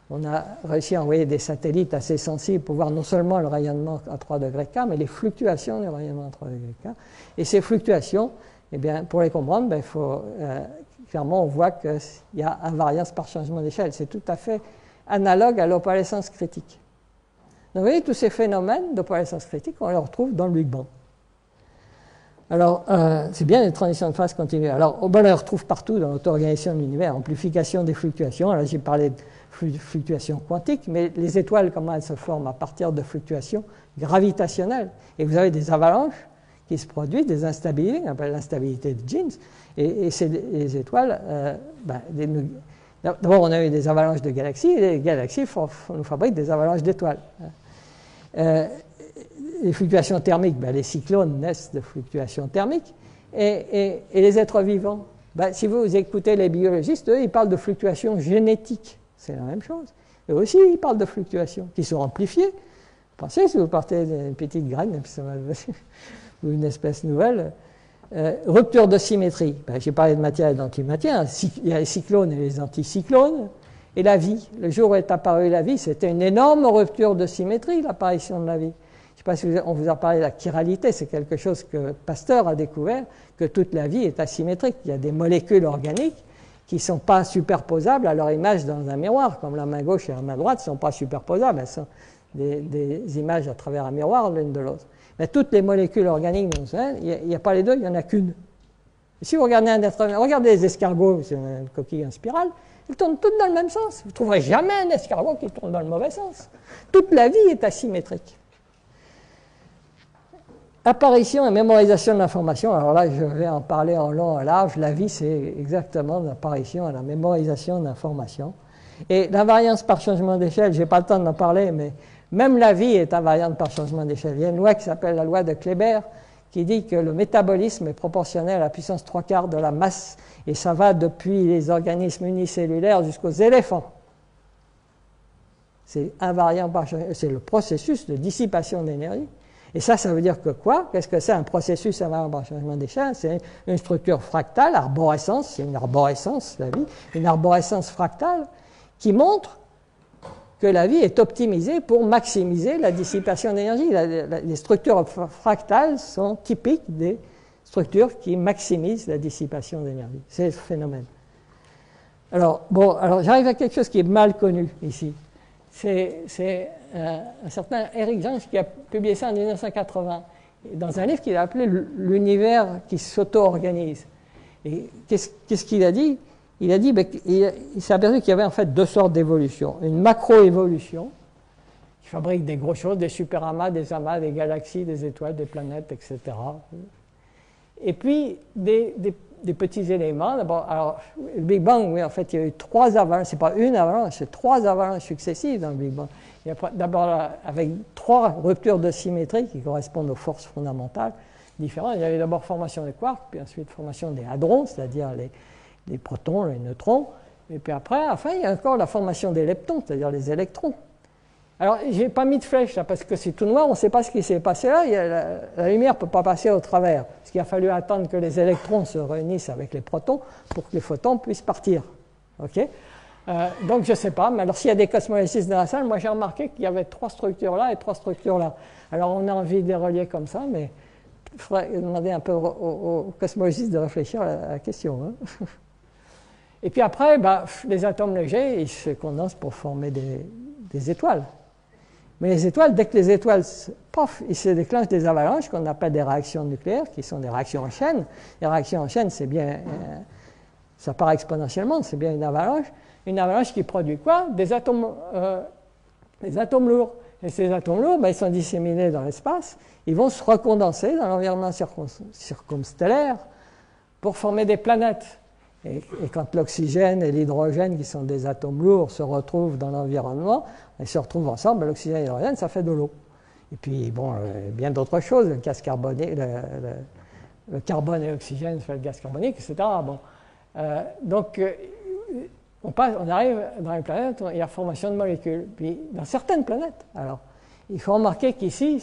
on a réussi à envoyer des satellites assez sensibles pour voir non seulement le rayonnement à 3 degrés K, mais les fluctuations du rayonnement à 3 degrés K. Et ces fluctuations, pour les comprendre, clairement, on voit qu'il y a invariance par changement d'échelle. C'est tout à fait analogue à l'opalescence critique. Donc, vous voyez, tous ces phénomènes d'opalescence critique, on les retrouve dans le Big Bang. Alors, c'est bien les transitions de phase continues. Alors, on les retrouve partout dans l'auto-organisation de l'univers, amplification des fluctuations. Alors, j'ai parlé de fluctuations quantiques, mais les étoiles, comment elles se forment? À partir de fluctuations gravitationnelles. Et vous avez des avalanches qui se produisent, des instabilités, on appelle l'instabilité de Jeans. Et les étoiles, d'abord, on a eu des avalanches de galaxies, et les galaxies nous fabriquent des avalanches d'étoiles. Les fluctuations thermiques, les cyclones naissent de fluctuations thermiques. Et les êtres vivants, si vous écoutez les biologistes, eux, ils parlent de fluctuations génétiques. C'est la même chose. Eux aussi, ils parlent de fluctuations qui sont amplifiées. Pensez, si vous partez d'une petite graine, ou une espèce nouvelle, rupture de symétrie. J'ai parlé de matière et d'antimatière. Il y a les cyclones et les anticyclones. Et la vie. Le jour où est apparue la vie, c'était une énorme rupture de symétrie, l'apparition de la vie. Je ne sais pas si on vous a parlé de la chiralité, c'est quelque chose que Pasteur a découvert, que toute la vie est asymétrique. Il y a des molécules organiques qui ne sont pas superposables à leur image dans un miroir, comme la main gauche et la main droite ne sont pas superposables, elles sont des images à travers un miroir l'une de l'autre. Mais toutes les molécules organiques, il n'y a pas les deux, il n'y en a qu'une. Et si vous regardez un être humain, regardez les escargots, c'est une coquille en spirale, ils tournent toutes dans le même sens. Vous ne trouverez jamais un escargot qui tourne dans le mauvais sens. Toute la vie est asymétrique. Apparition et mémorisation de l'information. Alors là, je vais en parler en long et en large. La vie, c'est exactement l'apparition et la mémorisation d'informations. Et l'invariance par changement d'échelle, je n'ai pas le temps d'en parler, mais même la vie est invariante par changement d'échelle. Il y a une loi qui s'appelle la loi de Kléber qui dit que le métabolisme est proportionnel à la puissance 3/4 de la masse, et ça va depuis les organismes unicellulaires jusqu'aux éléphants. C'est invariant par changement, c'est le processus de dissipation d'énergie. Et ça veut dire que quoi? Qu'est-ce que c'est un processus invariant par changement d'échelle? C'est une structure fractale, arborescence, c'est une arborescence, la vie, une arborescence fractale qui montre que la vie est optimisée pour maximiser la dissipation d'énergie. Les structures fractales sont typiques des structures qui maximisent la dissipation d'énergie. C'est ce phénomène. Alors j'arrive à quelque chose qui est mal connu ici. C'est un certain Eric Jans qui a publié ça en 1980, dans un livre qu'il a appelé L'univers qui s'auto-organise. Et qu'est-ce qu'il a dit? Il a dit il s'est aperçu qu'il y avait en fait deux sortes d'évolution. Une macro-évolution, qui fabrique des grosses choses, des superamas, des amas, des galaxies, des étoiles, des planètes, etc. Et puis des petits éléments. D'abord, alors, le Big Bang, oui, en fait, il y a eu 3 avalanches. C'est pas une avalanche, c'est 3 avalanches successives dans le Big Bang. D'abord, avec 3 ruptures de symétrie qui correspondent aux forces fondamentales. différents. Il y avait d'abord formation des quarks, puis ensuite formation des hadrons, c'est-à-dire les protons, les neutrons. Et puis après, enfin, il y a encore la formation des leptons, c'est-à-dire les électrons. Alors, je n'ai pas mis de flèche là, parce que c'est tout noir, on ne sait pas ce qui s'est passé là. La lumière ne peut pas passer au travers. Parce qu'il a fallu attendre que les électrons se réunissent avec les protons pour que les photons puissent partir. Okay, donc, je ne sais pas. Mais alors, s'il y a des cosmologistes dans la salle, moi, j'ai remarqué qu'il y avait 3 structures là et 3 structures là. Alors, on a envie de les relier comme ça, mais il faudrait demander un peu aux cosmologistes de réfléchir à la question. Hein. Et puis après, les atomes légers, ils se condensent pour former des étoiles. Mais les étoiles, dès que les étoiles, ils se déclenchent des avalanches qu'on appelle des réactions nucléaires, qui sont des réactions en chaîne. Les réactions en chaîne, c'est bien, ça part exponentiellement, c'est bien une avalanche. Une avalanche qui produit quoi? Des atomes lourds. Et ces atomes lourds, ils sont disséminés dans l'espace, ils vont se recondenser dans l'environnement circumstellaire pour former des planètes. Et quand l'oxygène et l'hydrogène, qui sont des atomes lourds, se retrouvent dans l'environnement, ils se retrouvent ensemble, l'oxygène et l'hydrogène, ça fait de l'eau. Et puis, bon, bien d'autres choses, le gaz carbonique, le carbone et l'oxygène fait le gaz carbonique, etc. Bon. Donc, on arrive dans les planètes, il y a formation de molécules. Puis, dans certaines planètes, alors, il faut remarquer qu'ici,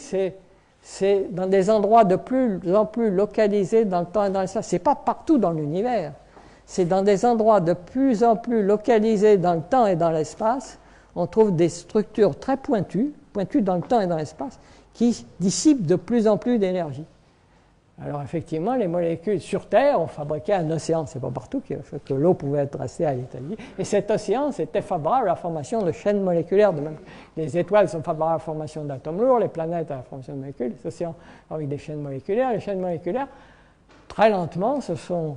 c'est dans des endroits de plus en plus localisés dans le temps et dans l'espace. Ce n'est pas partout dans l'univers. C'est dans des endroits de plus en plus localisés dans le temps et dans l'espace, on trouve des structures très pointues dans le temps et dans l'espace, qui dissipent de plus en plus d'énergie. Alors effectivement, les molécules sur Terre ont fabriqué un océan, c'est pas partout que l'eau pouvait être restée à l'Italie, et cet océan, c'était favorable à la formation de chaînes moléculaires, de même les étoiles sont favorables à la formation d'atomes lourds, les planètes à la formation de molécules, les océans avec des chaînes moléculaires, les chaînes moléculaires, très lentement, se sont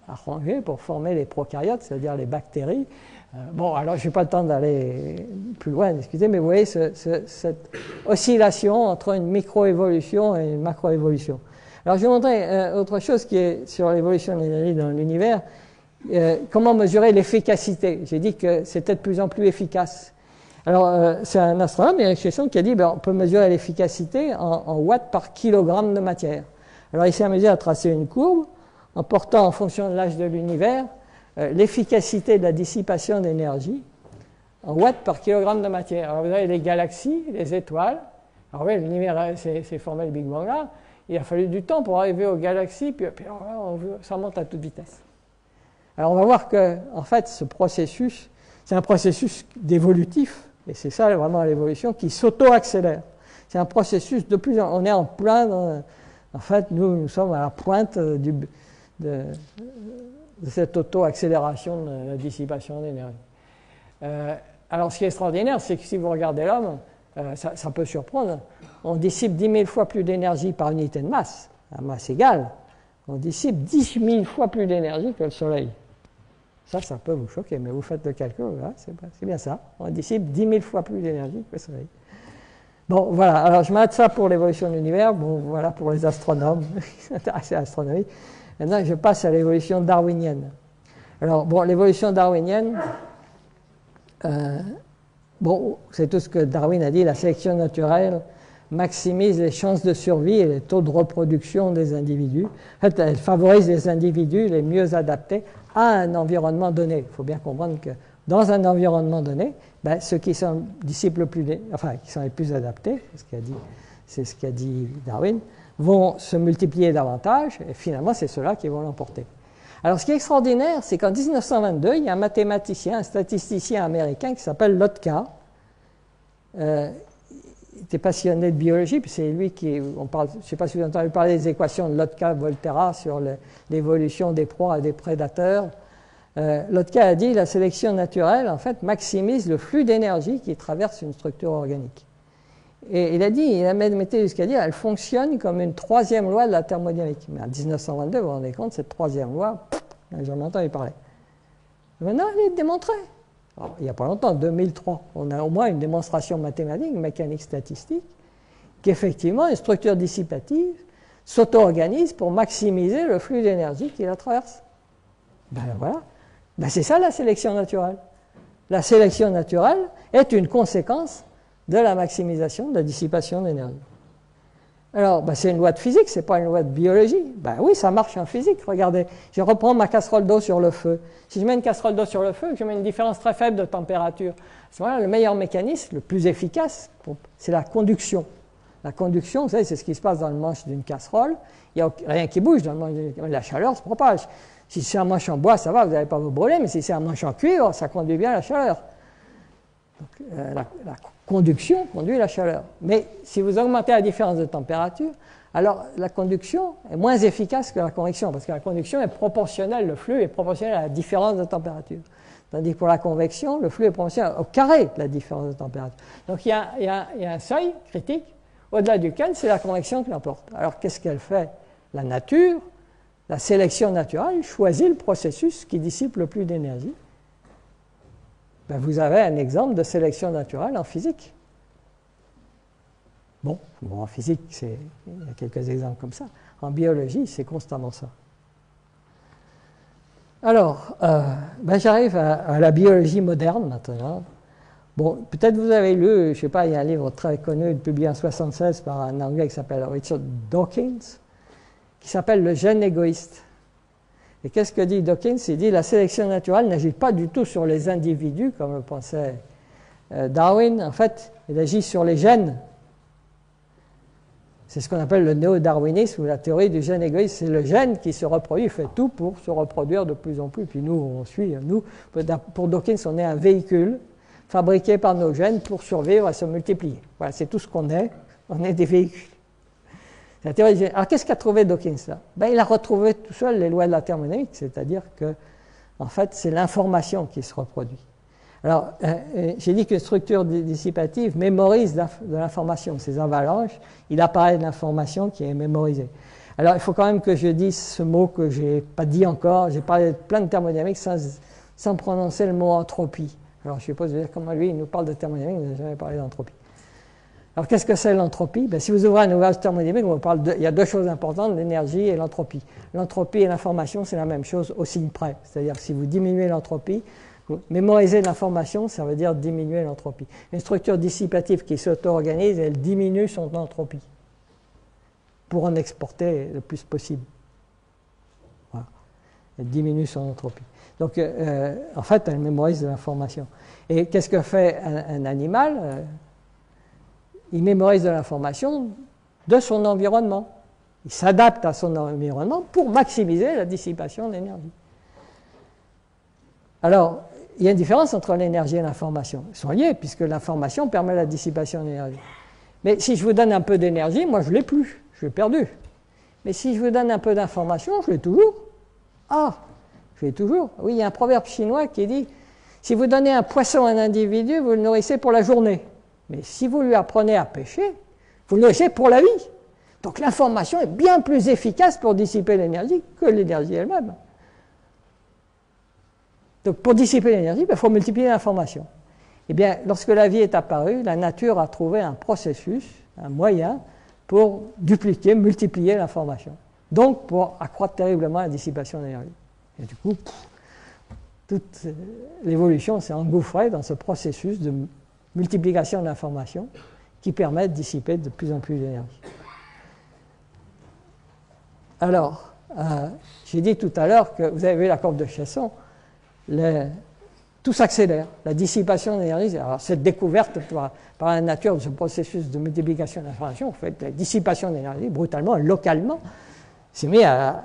arrangées pour former les prokaryotes, c'est-à-dire les bactéries. Bon, alors je n'ai pas le temps d'aller plus loin, excusez, mais vous voyez cette oscillation entre une microévolution et une macroévolution. Alors je vais montrer autre chose qui est sur l'évolution de l'énergie dans l'univers. Comment mesurer l'efficacité? J'ai dit que c'était de plus en plus efficace. Alors c'est un astronome, Eric Chesson, qui a dit on peut mesurer l'efficacité en watts par kilogramme de matière. Alors il s'est amusé à tracer une courbe en portant en fonction de l'âge de l'univers l'efficacité de la dissipation d'énergie en watts par kilogramme de matière. Alors vous avez les galaxies, les étoiles. Alors oui, l'univers s'est formé le Big Bang là. Il a fallu du temps pour arriver aux galaxies, puis alors là, ça monte à toute vitesse. Alors on va voir que, en fait, ce processus, c'est un processus d'évolutif, et c'est ça vraiment l'évolution, qui s'auto-accélère. C'est un processus de plus en... On est en plein... en fait, nous sommes à la pointe de cette auto-accélération de la dissipation d'énergie. Alors, ce qui est extraordinaire, c'est que si vous regardez l'homme, ça peut surprendre, on dissipe 10 000 fois plus d'énergie par unité de masse, à masse égale. On dissipe 10 000 fois plus d'énergie que le Soleil. Ça peut vous choquer, mais vous faites le calcul, hein, c'est bien ça. On dissipe 10 000 fois plus d'énergie que le Soleil. Bon, voilà. Alors, je m'arrête ça pour l'évolution de l'univers. Bon, voilà pour les astronomes qui sont intéressés à l'astronomie. Maintenant, je passe à l'évolution darwinienne. Alors, bon, l'évolution darwinienne, c'est tout ce que Darwin a dit, la sélection naturelle maximise les chances de survie et les taux de reproduction des individus. En fait, elle favorise les individus les mieux adaptés à un environnement donné. Il faut bien comprendre que dans un environnement donné, ceux qui sont disciples qui sont les plus adaptés, c'est ce qu'a dit Darwin, vont se multiplier davantage, et finalement, c'est ceux-là qui vont l'emporter. Alors, ce qui est extraordinaire, c'est qu'en 1922, il y a un mathématicien, un statisticien américain qui s'appelle Lotka. Il était passionné de biologie, puis c'est lui qui... je ne sais pas si vous avez entendu parler des équations de Lotka-Volterra sur l'évolution des proies et des prédateurs. Lotka a dit que la sélection naturelle, en fait, maximise le flux d'énergie qui traverse une structure organique. Et il a même été jusqu'à dire qu'elle fonctionne comme une troisième loi de la thermodynamique. Mais en 1922, vous vous rendez compte, cette troisième loi, j'en ai entendu parler. Maintenant, elle est démontrée. Alors, il n'y a pas longtemps, en 2003, on a au moins une démonstration mathématique, une mécanique statistique, qu'effectivement, une structure dissipative s'auto-organise pour maximiser le flux d'énergie qui la traverse. Voilà. C'est ça la sélection naturelle. La sélection naturelle est une conséquence de la maximisation de la dissipation d'énergie. Alors, c'est une loi de physique, c'est pas une loi de biologie. Oui, ça marche en physique. Regardez, je reprends ma casserole d'eau sur le feu. Si je mets une casserole d'eau sur le feu, je mets une différence très faible de température. À ce moment-là, le meilleur mécanisme, le plus efficace, c'est la conduction. La conduction, vous savez, c'est ce qui se passe dans le manche d'une casserole. Il n'y a rien qui bouge dans le manche d'une casserole. La chaleur se propage. Si c'est un manche en bois, ça va, vous n'allez pas vous brûler, mais si c'est un manche en cuivre, ça conduit bien la chaleur. Donc, la conduction conduit la chaleur. Mais si vous augmentez la différence de température, alors la conduction est moins efficace que la convection, parce que la conduction est proportionnelle, le flux est proportionnel à la différence de température. Tandis que pour la convection, le flux est proportionnel au carré de la différence de température. Donc il y a un seuil critique au-delà duquel c'est la convection qui l'emporte. Alors qu'est-ce qu'elle fait? La nature, la sélection naturelle, choisit le processus qui dissipe le plus d'énergie. Vous avez un exemple de sélection naturelle en physique. Bon, en physique, il y a quelques exemples comme ça. En biologie, c'est constamment ça. Alors, j'arrive à la biologie moderne maintenant. Bon, peut-être vous avez lu, je ne sais pas, il y a un livre très connu, publié en 1976 par un Anglais qui s'appelle Richard Dawkins, qui s'appelle Le gène égoïste. Et qu'est-ce que dit Dawkins? Il dit que la sélection naturelle n'agit pas du tout sur les individus, comme le pensait Darwin. En fait, elle agit sur les gènes. C'est ce qu'on appelle le néo-darwinisme ou la théorie du gène égoïste. C'est le gène qui se reproduit, il fait tout pour se reproduire de plus en plus. Puis nous, on suit. Nous, pour Dawkins, on est un véhicule fabriqué par nos gènes pour survivre et se multiplier. Voilà, c'est tout ce qu'on est. On est des véhicules. La théorie du gène. Alors, qu'est-ce qu'a trouvé Dawkins là? Il a retrouvé tout seul les lois de la thermodynamique, c'est-à-dire que, en fait, c'est l'information qui se reproduit. Alors, j'ai dit qu'une structure dissipative mémorise de l'information, ces avalanches. Il apparaît de l'information qui est mémorisée. Alors, il faut quand même que je dise ce mot que je n'ai pas dit encore. J'ai parlé de plein de thermodynamique sans prononcer le mot entropie. Alors, je suppose comment lui, il nous parle de thermodynamique, il n'a jamais parlé d'entropie. Alors, qu'est-ce que c'est l'entropie? Si vous ouvrez un ouvrage thermodynamique, il y a deux choses importantes, l'énergie et l'entropie. L'entropie et l'information, c'est la même chose au signe près. C'est-à-dire que si vous diminuez l'entropie, mémoriser l'information, ça veut dire diminuer l'entropie. Une structure dissipative qui s'auto-organise, elle diminue son entropie pour en exporter le plus possible. Voilà. Elle diminue son entropie. Donc, en fait, elle mémorise de l'information. Et qu'est-ce que fait un animal? Il mémorise de l'information de son environnement. Il s'adapte à son environnement pour maximiser la dissipation d'énergie. Alors, il y a une différence entre l'énergie et l'information. Ils sont liés, puisque l'information permet la dissipation d'énergie. Mais si je vous donne un peu d'énergie, moi je ne l'ai plus, je l'ai perdu. Mais si je vous donne un peu d'information, je l'ai toujours. Ah, je l'ai toujours. Oui, il y a un proverbe chinois qui dit, si vous donnez un poisson à un individu, vous le nourrissez pour la journée. Mais si vous lui apprenez à pêcher, vous le nourrissez pour la vie. Donc l'information est bien plus efficace pour dissiper l'énergie que l'énergie elle-même. Donc pour dissiper l'énergie, il faut multiplier l'information. Eh bien, lorsque la vie est apparue, la nature a trouvé un processus, un moyen pour dupliquer, multiplier l'information. Donc pour accroître terriblement la dissipation d'énergie. Et du coup, toute l'évolution s'est engouffrée dans ce processus de multiplication de l'information qui permet de dissiper de plus en plus d'énergie. Alors, j'ai dit tout à l'heure que vous avez vu la courbe de Chesson, tout s'accélère, la dissipation d'énergie. Alors, cette découverte par la nature de ce processus de multiplication de l'information, en fait, la dissipation d'énergie, brutalement, localement, s'est mise à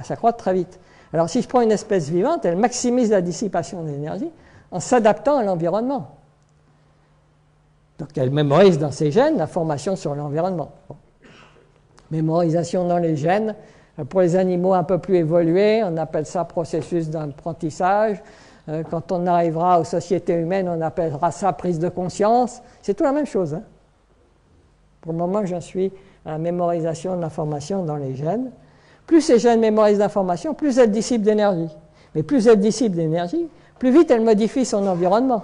s'accroître très vite. Alors, si je prends une espèce vivante, elle maximise la dissipation d'énergie en s'adaptant à l'environnement. Donc, elle mémorise dans ses gènes l'information sur l'environnement. Bon. Mémorisation dans les gènes. Pour les animaux un peu plus évolués, on appelle ça processus d'apprentissage. Quand on arrivera aux sociétés humaines, on appellera ça prise de conscience. C'est tout la même chose. Hein. Pour le moment, j'en suis à la mémorisation de l'information dans les gènes. Plus ces gènes mémorisent l'information, plus elles dissipent d'énergie. Mais plus elles dissipent d'énergie, plus vite elles modifient son environnement.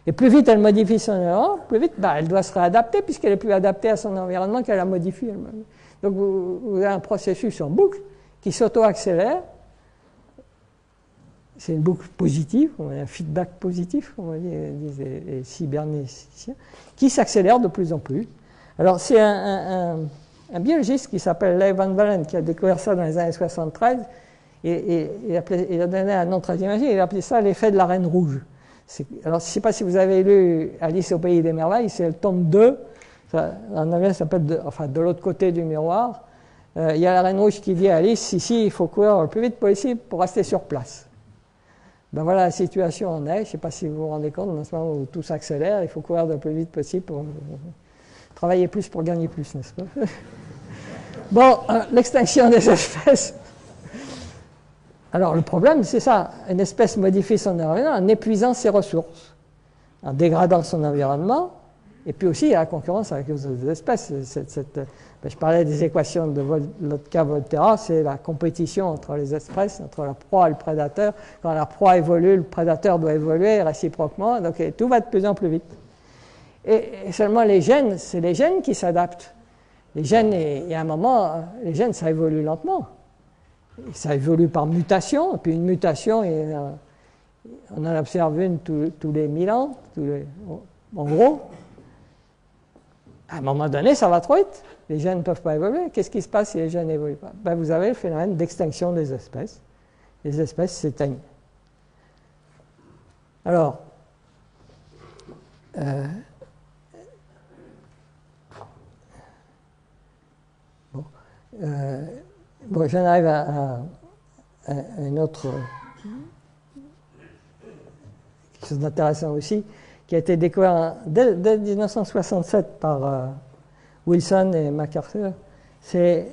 Et plus vite elle modifie son environnement, plus vite elle doit se réadapter puisqu'elle est plus adaptée à son environnement qu'elle la modifie elle-même. Donc vous avez un processus en boucle qui s'auto-accélère. C'est une boucle positive, un feedback positif, comme disent les cyberneticiens, qui s'accélère de plus en plus. Alors c'est un un biologiste qui s'appelle Leigh Van Valen, qui a découvert ça dans les années 73, et il a donné un nom très imagé, il a appelé ça l'effet de la reine rouge. Alors, je ne sais pas si vous avez lu Alice au pays des merveilles, c'est le tome 2, ça, en anglais ça s'appelle de l'autre côté du miroir. Il y a la reine rouge qui dit à Alice, ici il faut courir le plus vite possible pour rester sur place. Ben voilà la situation en est, je ne sais pas si vous vous rendez compte, dans ce moment où tout s'accélère, il faut courir le plus vite possible pour travailler plus pour gagner plus, n'est-ce pas? Bon, l'extinction des espèces. Alors le problème, c'est ça, une espèce modifie son environnement en épuisant ses ressources, en dégradant son environnement, et puis aussi il y a la concurrence avec les autres espèces. Je parlais des équations de Lotka-Volterra, c'est la compétition entre les espèces, entre la proie et le prédateur. Quand la proie évolue, le prédateur doit évoluer réciproquement, donc tout va de plus en plus vite. Et seulement les gènes, c'est les gènes qui s'adaptent. Les gènes, il y a un moment, les gènes, ça évolue lentement. Ça évolue par mutation, et puis une mutation, on en observe une tous les 1000 ans, en gros. À un moment donné, ça va trop vite. Les gènes ne peuvent pas évoluer. Qu'est-ce qui se passe si les gènes n'évoluent pas? Ben, vous avez le phénomène d'extinction des espèces. Les espèces s'éteignent. Alors, j'en arrive à une autre quelque chose d'intéressant aussi, qui a été découvert dès 1967 par Wilson et MacArthur. Ils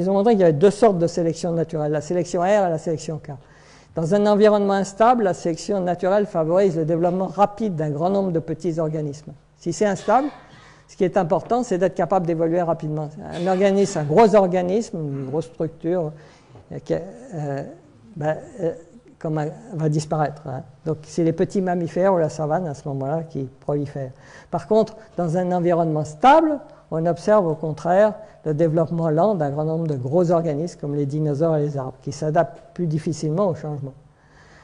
ont montré qu'il y avait deux sortes de sélection naturelle, la sélection R et la sélection K. Dans un environnement instable, la sélection naturelle favorise le développement rapide d'un grand nombre de petits organismes. Si c'est instable, ce qui est important, c'est d'être capable d'évoluer rapidement. Un gros organisme, une grosse structure, va disparaître. Hein. Donc, c'est les petits mammifères ou la savane à ce moment-là qui prolifèrent. Par contre, dans un environnement stable, on observe au contraire le développement lent d'un grand nombre de gros organismes comme les dinosaures et les arbres, qui s'adaptent plus difficilement au changement.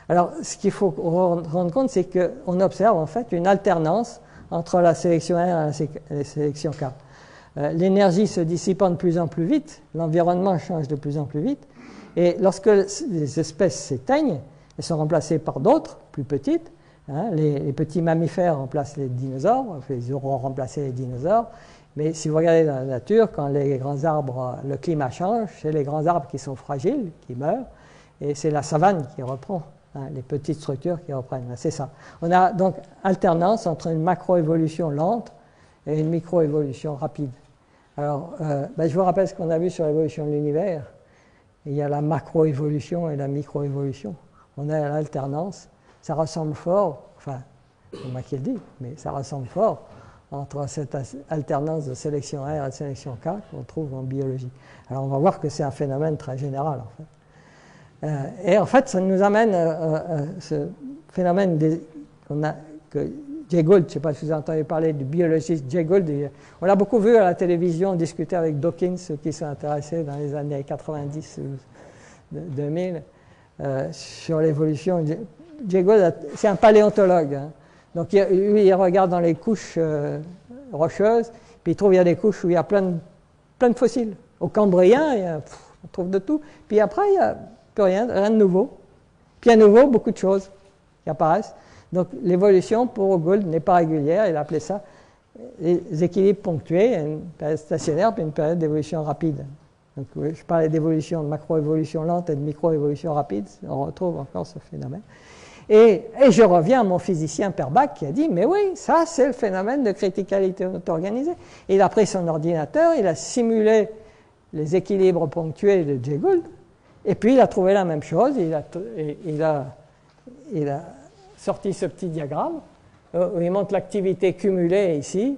Alors, ce qu'il faut rendre compte, c'est qu'on observe en fait une alternance entre la sélection R et la sélection K. L'énergie se dissipant de plus en plus vite, l'environnement change de plus en plus vite, et lorsque les espèces s'éteignent, elles sont remplacées par d'autres, plus petites. Hein, les petits mammifères remplacent les dinosaures, enfin, ils auront remplacé les dinosaures, mais si vous regardez dans la nature, quand les grands arbres, le climat change, c'est les grands arbres qui sont fragiles, qui meurent, et c'est la savane qui reprend. Les petites structures qui reprennent. C'est ça. On a donc alternance entre une macroévolution lente et une microévolution rapide. Alors, je vous rappelle ce qu'on a vu sur l'évolution de l'univers. Il y a la macroévolution et la microévolution. On a l'alternance. Ça ressemble fort, enfin, c'est moi qui le dis, mais ça ressemble fort entre cette alternance de sélection R et de sélection K qu'on trouve en biologie. Alors, on va voir que c'est un phénomène très général, en fait. Et en fait, ça nous amène ce phénomène que Jay Gould, je ne sais pas si vous avez entendu parler du biologiste Jay Gould, on l'a beaucoup vu à la télévision, discuter avec Dawkins, ceux qui sont intéressés dans les années 90 ou 2000, sur l'évolution. Jay Gould, c'est un paléontologue. Hein. Donc, lui, il regarde dans les couches rocheuses, puis il trouve qu'il y a des couches où il y a plein de fossiles. Au Cambrien, on trouve de tout. Puis après, il y a plus rien de nouveau. Puis à nouveau, beaucoup de choses qui apparaissent. Donc l'évolution pour Gould n'est pas régulière, il appelait ça les équilibres ponctués, une période stationnaire puis une période d'évolution rapide. Donc je parlais d'évolution, de macroévolution lente et de microévolution rapide, on retrouve encore ce phénomène. Et je reviens à mon physicien Perbach qui a dit, mais oui, ça c'est le phénomène de criticalité auto-organisée. Il a pris son ordinateur, il a simulé les équilibres ponctués de Jay Gould, et puis il a trouvé la même chose, il a sorti ce petit diagramme où il montre l'activité cumulée ici.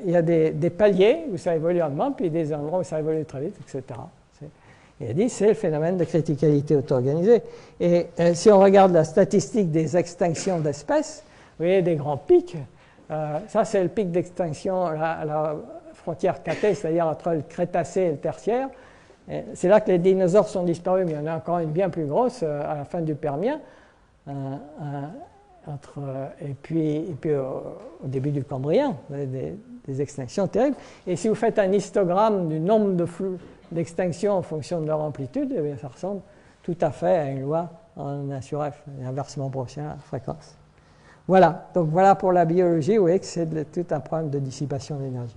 Il y a des paliers où ça évolue lentement, puis des endroits où ça évolue très vite, etc. Il a dit c'est le phénomène de criticalité auto-organisée. Et si on regarde la statistique des extinctions d'espèces, vous voyez des grands pics. Ça, c'est le pic d'extinction à la frontière Kt, c'est-à-dire entre le Crétacé et le Tertiaire. C'est là que les dinosaures sont disparus, mais il y en a encore une bien plus grosse à la fin du Permien, et puis au début du Cambrien, des extinctions terribles. Et si vous faites un histogramme du nombre d'extinctions en fonction de leur amplitude, eh bien, ça ressemble tout à fait à une loi en 1 sur F, inversement proportionnel à la fréquence. Voilà, donc voilà pour la biologie, vous voyez que c'est tout un problème de dissipation d'énergie.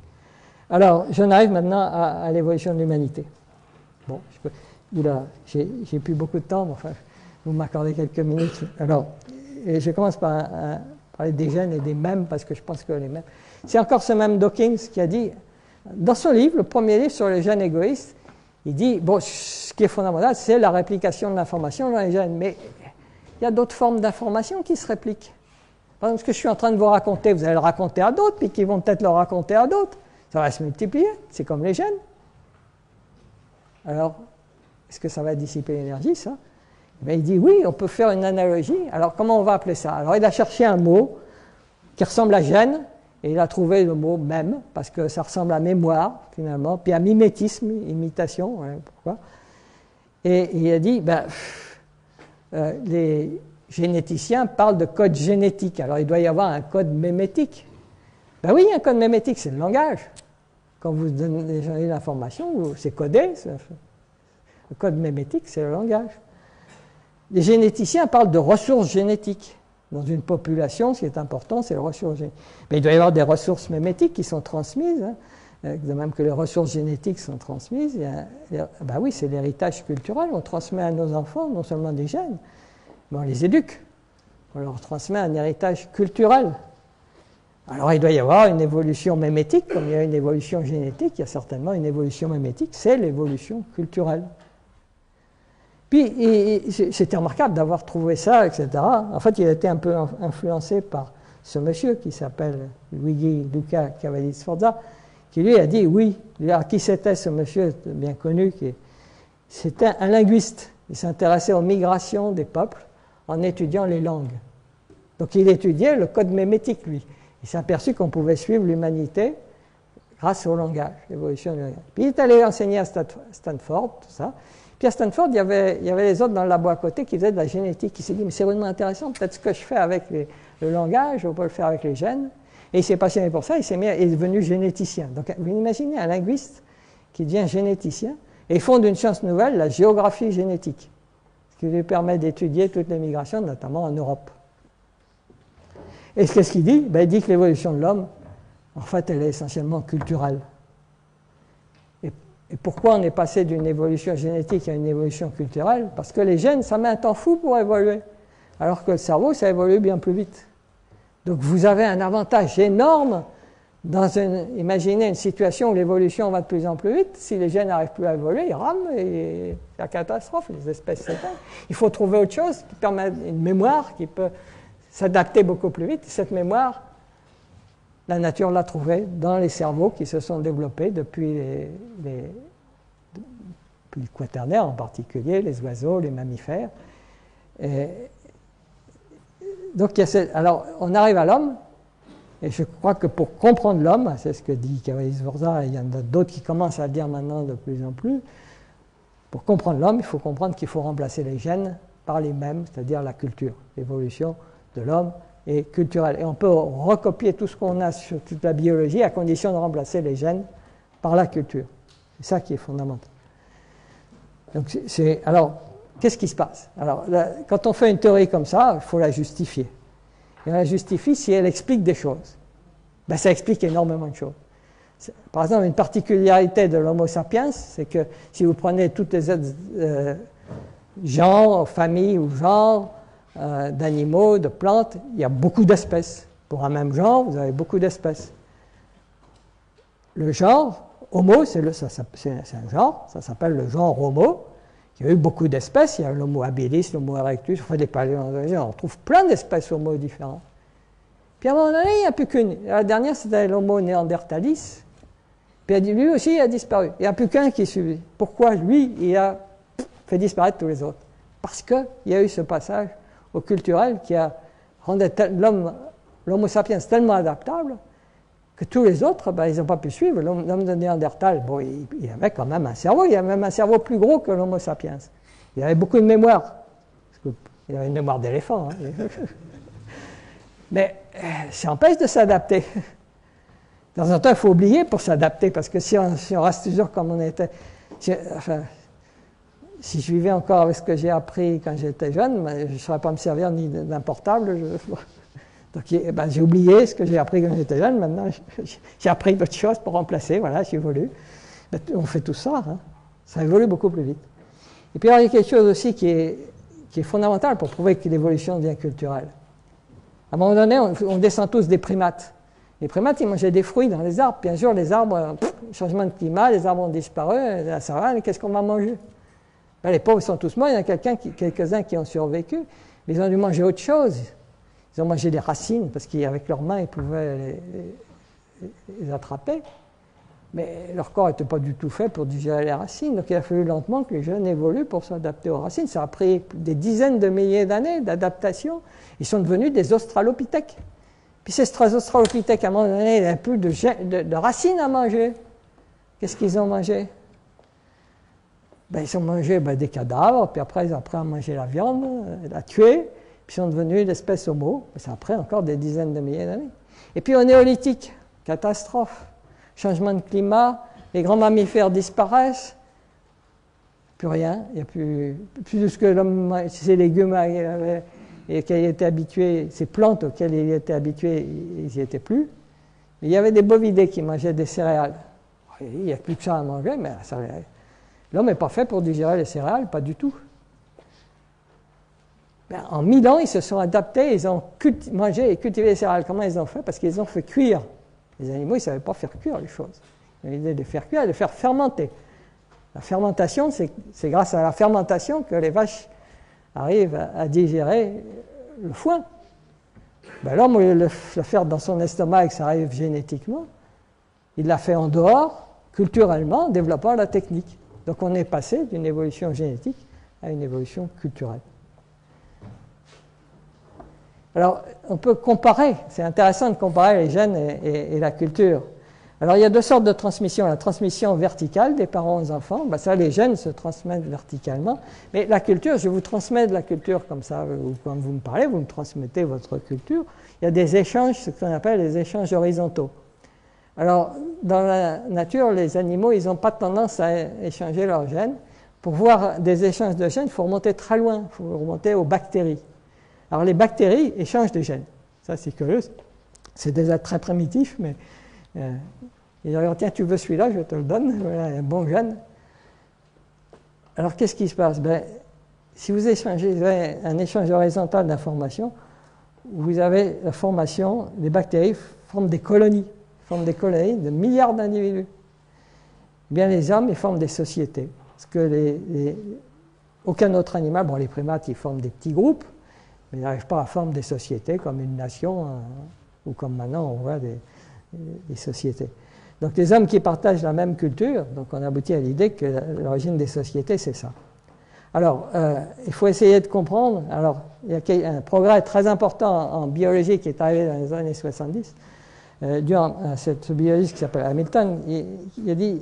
Alors, j'en arrive maintenant à l'évolution de l'humanité. Bon, j'ai plus beaucoup de temps, mais enfin, vous m'accordez quelques minutes. Alors, et je commence par parler des gènes et des mèmes, parce que je pense que les mèmes... C'est encore ce même Dawkins qui a dit, dans son livre, le premier livre sur les gènes égoïstes, il dit, bon, ce qui est fondamental, c'est la réplication de l'information dans les gènes, mais il y a d'autres formes d'information qui se répliquent. Par exemple, ce que je suis en train de vous raconter, vous allez le raconter à d'autres, puis qui vont peut-être le raconter à d'autres. Ça va se multiplier, c'est comme les gènes. Alors, est-ce que ça va dissiper l'énergie, ça? Ben, il dit oui, on peut faire une analogie. Alors, comment on va appeler ça? Alors, il a cherché un mot qui ressemble à gène, et il a trouvé le mot même, parce que ça ressemble à mémoire, finalement, puis à mimétisme, imitation, voilà pourquoi. Et il a dit, ben, les généticiens parlent de code génétique. Alors, il doit y avoir un code mémétique. Ben oui, un code mémétique, c'est le langage. Quand vous donnez l'information, c'est codé. Le code mémétique, c'est le langage. Les généticiens parlent de ressources génétiques. Dans une population, ce qui est important, c'est les ressources génétiques. Mais il doit y avoir des ressources mémétiques qui sont transmises, de même que les ressources génétiques sont transmises. Ben oui, c'est l'héritage culturel. On transmet à nos enfants non seulement des gènes, mais on les éduque. On leur transmet un héritage culturel. Alors, il doit y avoir une évolution mémétique, comme il y a une évolution génétique, il y a certainement une évolution mémétique, c'est l'évolution culturelle. Puis, c'était remarquable d'avoir trouvé ça, etc. En fait, il a été un peu influencé par ce monsieur qui s'appelle Luigi Luca Cavalli-Sforza, qui lui a dit, oui, alors, qui c'était ce monsieur bien connu? C'était un linguiste. Il s'intéressait aux migrations des peuples en étudiant les langues. Donc, il étudiait le code mémétique, lui. Il s'est aperçu qu'on pouvait suivre l'humanité grâce au langage, l'évolution du langage. Puis il est allé enseigner à Stanford, tout ça. Puis à Stanford, il y avait les autres dans le labo à côté qui faisaient de la génétique. Il s'est dit, mais c'est vraiment intéressant, peut-être ce que je fais avec le langage, on peut le faire avec les gènes. Et il s'est passionné pour ça, il est devenu généticien. Donc vous imaginez un linguiste qui devient généticien, et il fonde une science nouvelle, la géographie génétique, ce qui lui permet d'étudier toutes les migrations, notamment en Europe. Et qu'est-ce qu'il dit? Ben, il dit que l'évolution de l'homme, en fait, elle est essentiellement culturelle. Et pourquoi on est passé d'une évolution génétique à une évolution culturelle? Parce que les gènes, ça met un temps fou pour évoluer, alors que le cerveau, ça évolue bien plus vite. Donc vous avez un avantage énorme imaginez une situation où l'évolution va de plus en plus vite. Si les gènes n'arrivent plus à évoluer, ils rament et c'est la catastrophe, les espèces s'éteignent. Il faut trouver autre chose qui permet une mémoire qui peut s'adapter beaucoup plus vite. Cette mémoire, la nature l'a trouvée dans les cerveaux qui se sont développés depuis les quaternaires en particulier, les oiseaux, les mammifères. Donc, alors, on arrive à l'homme, et je crois que pour comprendre l'homme, c'est ce que dit Cavalli-Sforza, et il y en a d'autres qui commencent à le dire maintenant de plus en plus, pour comprendre l'homme, il faut comprendre qu'il faut remplacer les gènes par les mêmes, c'est-à-dire la culture. L'évolution de l'homme est culturelle. Et on peut recopier tout ce qu'on a sur toute la biologie à condition de remplacer les gènes par la culture. C'est ça qui est fondamental. Donc, alors, qu'est-ce qui se passe? Alors, quand on fait une théorie comme ça, il faut la justifier. Et on la justifie si elle explique des choses. Ben, ça explique énormément de choses. Par exemple, une particularité de l'Homo sapiens, c'est que si vous prenez toutes les autres genres, familles ou genres d'animaux, de plantes, il y a beaucoup d'espèces. Pour un même genre, vous avez beaucoup d'espèces. Le genre, Homo, c'est un genre, ça s'appelle le genre Homo. Il y a eu beaucoup d'espèces, il y a l'Homo habilis, l'Homo erectus, on fait des paléontologies, on trouve plein d'espèces Homo différentes. Puis à un moment donné, il n'y a plus qu'une. La dernière, c'était l'Homo neanderthalis. Puis lui aussi, il a disparu. Il n'y a plus qu'un qui suit. Pourquoi lui, il a fait disparaître tous les autres? Parce qu'il y a eu ce passage au culturel qui a rendu l'Homo sapiens tellement adaptable que tous les autres, ben, ils n'ont pas pu suivre. L'homme de Néandertal, bon, il avait quand même un cerveau, il avait même un cerveau plus gros que l'Homo sapiens. Il avait beaucoup de mémoire. Il avait une mémoire d'éléphant. Hein. Mais ça empêche de s'adapter. Dans un temps, il faut oublier pour s'adapter, parce que si on reste toujours comme on était... Si je vivais encore avec ce que j'ai appris quand j'étais jeune, je ne saurais pas me servir ni d'un portable. Donc j'ai oublié ce que j'ai appris quand j'étais jeune. Maintenant, j'ai appris d'autres choses pour remplacer. Voilà, j'ai évolué. On fait tout ça. Hein. Ça évolue beaucoup plus vite. Et puis, il y a quelque chose aussi qui est fondamental pour prouver que l'évolution devient culturelle. À un moment donné, on descend tous des primates. Les primates, ils mangeaient des fruits dans les arbres. Bien sûr, les arbres, changement de climat, les arbres ont disparu, la savane, qu'est-ce qu'on va manger? Ben, les pauvres sont tous morts, il y en a quelques-uns qui ont survécu, mais ils ont dû manger autre chose. Ils ont mangé des racines, parce qu'avec leurs mains, ils pouvaient les attraper. Mais leur corps n'était pas du tout fait pour digérer les racines, donc il a fallu lentement que les jeunes évoluent pour s'adapter aux racines. Ça a pris des dizaines de milliers d'années d'adaptation. Ils sont devenus des australopithèques. Puis ces australopithèques, à un moment donné, ils n'avaient plus de racines à manger. Qu'est-ce qu'ils ont mangé? Ben, ils ont mangé des cadavres, puis après, ils ont appris à manger la viande, la tuer, puis ils sont devenus l'espèce homo. Ça a pris encore des dizaines de milliers d'années. Et puis au néolithique, catastrophe. Changement de climat, les grands mammifères disparaissent, plus rien, il n'y a plus de ce que l'homme, ces légumes et auxquels il était habitué, ces plantes auxquelles il était habitué, ils n'y étaient plus. Il y avait des bovidés qui mangeaient des céréales. Il n'y a plus que ça à manger, mais l'homme n'est pas fait pour digérer les céréales, pas du tout. En 1000 ans, ils se sont adaptés, ils ont mangé et cultivé les céréales. Comment ils ont fait? Parce qu'ils ont fait cuire. Les animaux, ils ne savaient pas faire cuire les choses. L'idée de faire cuire et de faire fermenter. La fermentation, c'est grâce à la fermentation que les vaches arrivent à digérer le foin. L'homme, au lieu de le faire dans son estomac et que ça arrive génétiquement, il l'a fait en dehors, culturellement, en développant la technique. Donc on est passé d'une évolution génétique à une évolution culturelle. Alors, on peut comparer, c'est intéressant de comparer les gènes et la culture. Alors, il y a deux sortes de transmission. La transmission verticale des parents aux enfants, ça, les gènes se transmettent verticalement. Mais la culture, je vous transmets de la culture comme ça, ou quand vous me parlez, vous me transmettez votre culture. Il y a des échanges, ce qu'on appelle les échanges horizontaux. Alors, dans la nature, les animaux, ils n'ont pas tendance à échanger leurs gènes. Pour voir des échanges de gènes, il faut remonter très loin, il faut remonter aux bactéries. Alors, les bactéries échangent des gènes. Ça, c'est curieux. C'est déjà très primitif, mais ils disent, tiens, tu veux celui-là, je te le donne. Voilà, un bon gène. Alors, qu'est-ce qui se passe? Si vous échangez un échange horizontal d'informations, vous avez la formation, les bactéries forment des colonies. Forment des colonies de milliards d'individus. Bien, les hommes, ils forment des sociétés. Parce que aucun autre animal, les primates, ils forment des petits groupes, mais ils n'arrivent pas à former des sociétés comme une nation, ou comme maintenant on voit des sociétés. Donc les hommes qui partagent la même culture, donc on aboutit à l'idée que l'origine des sociétés, c'est ça. Alors, il faut essayer de comprendre. Alors, il y a un progrès très important en biologie qui est arrivé dans les années 70, dû à ce biologiste qui s'appelle Hamilton. Il a dit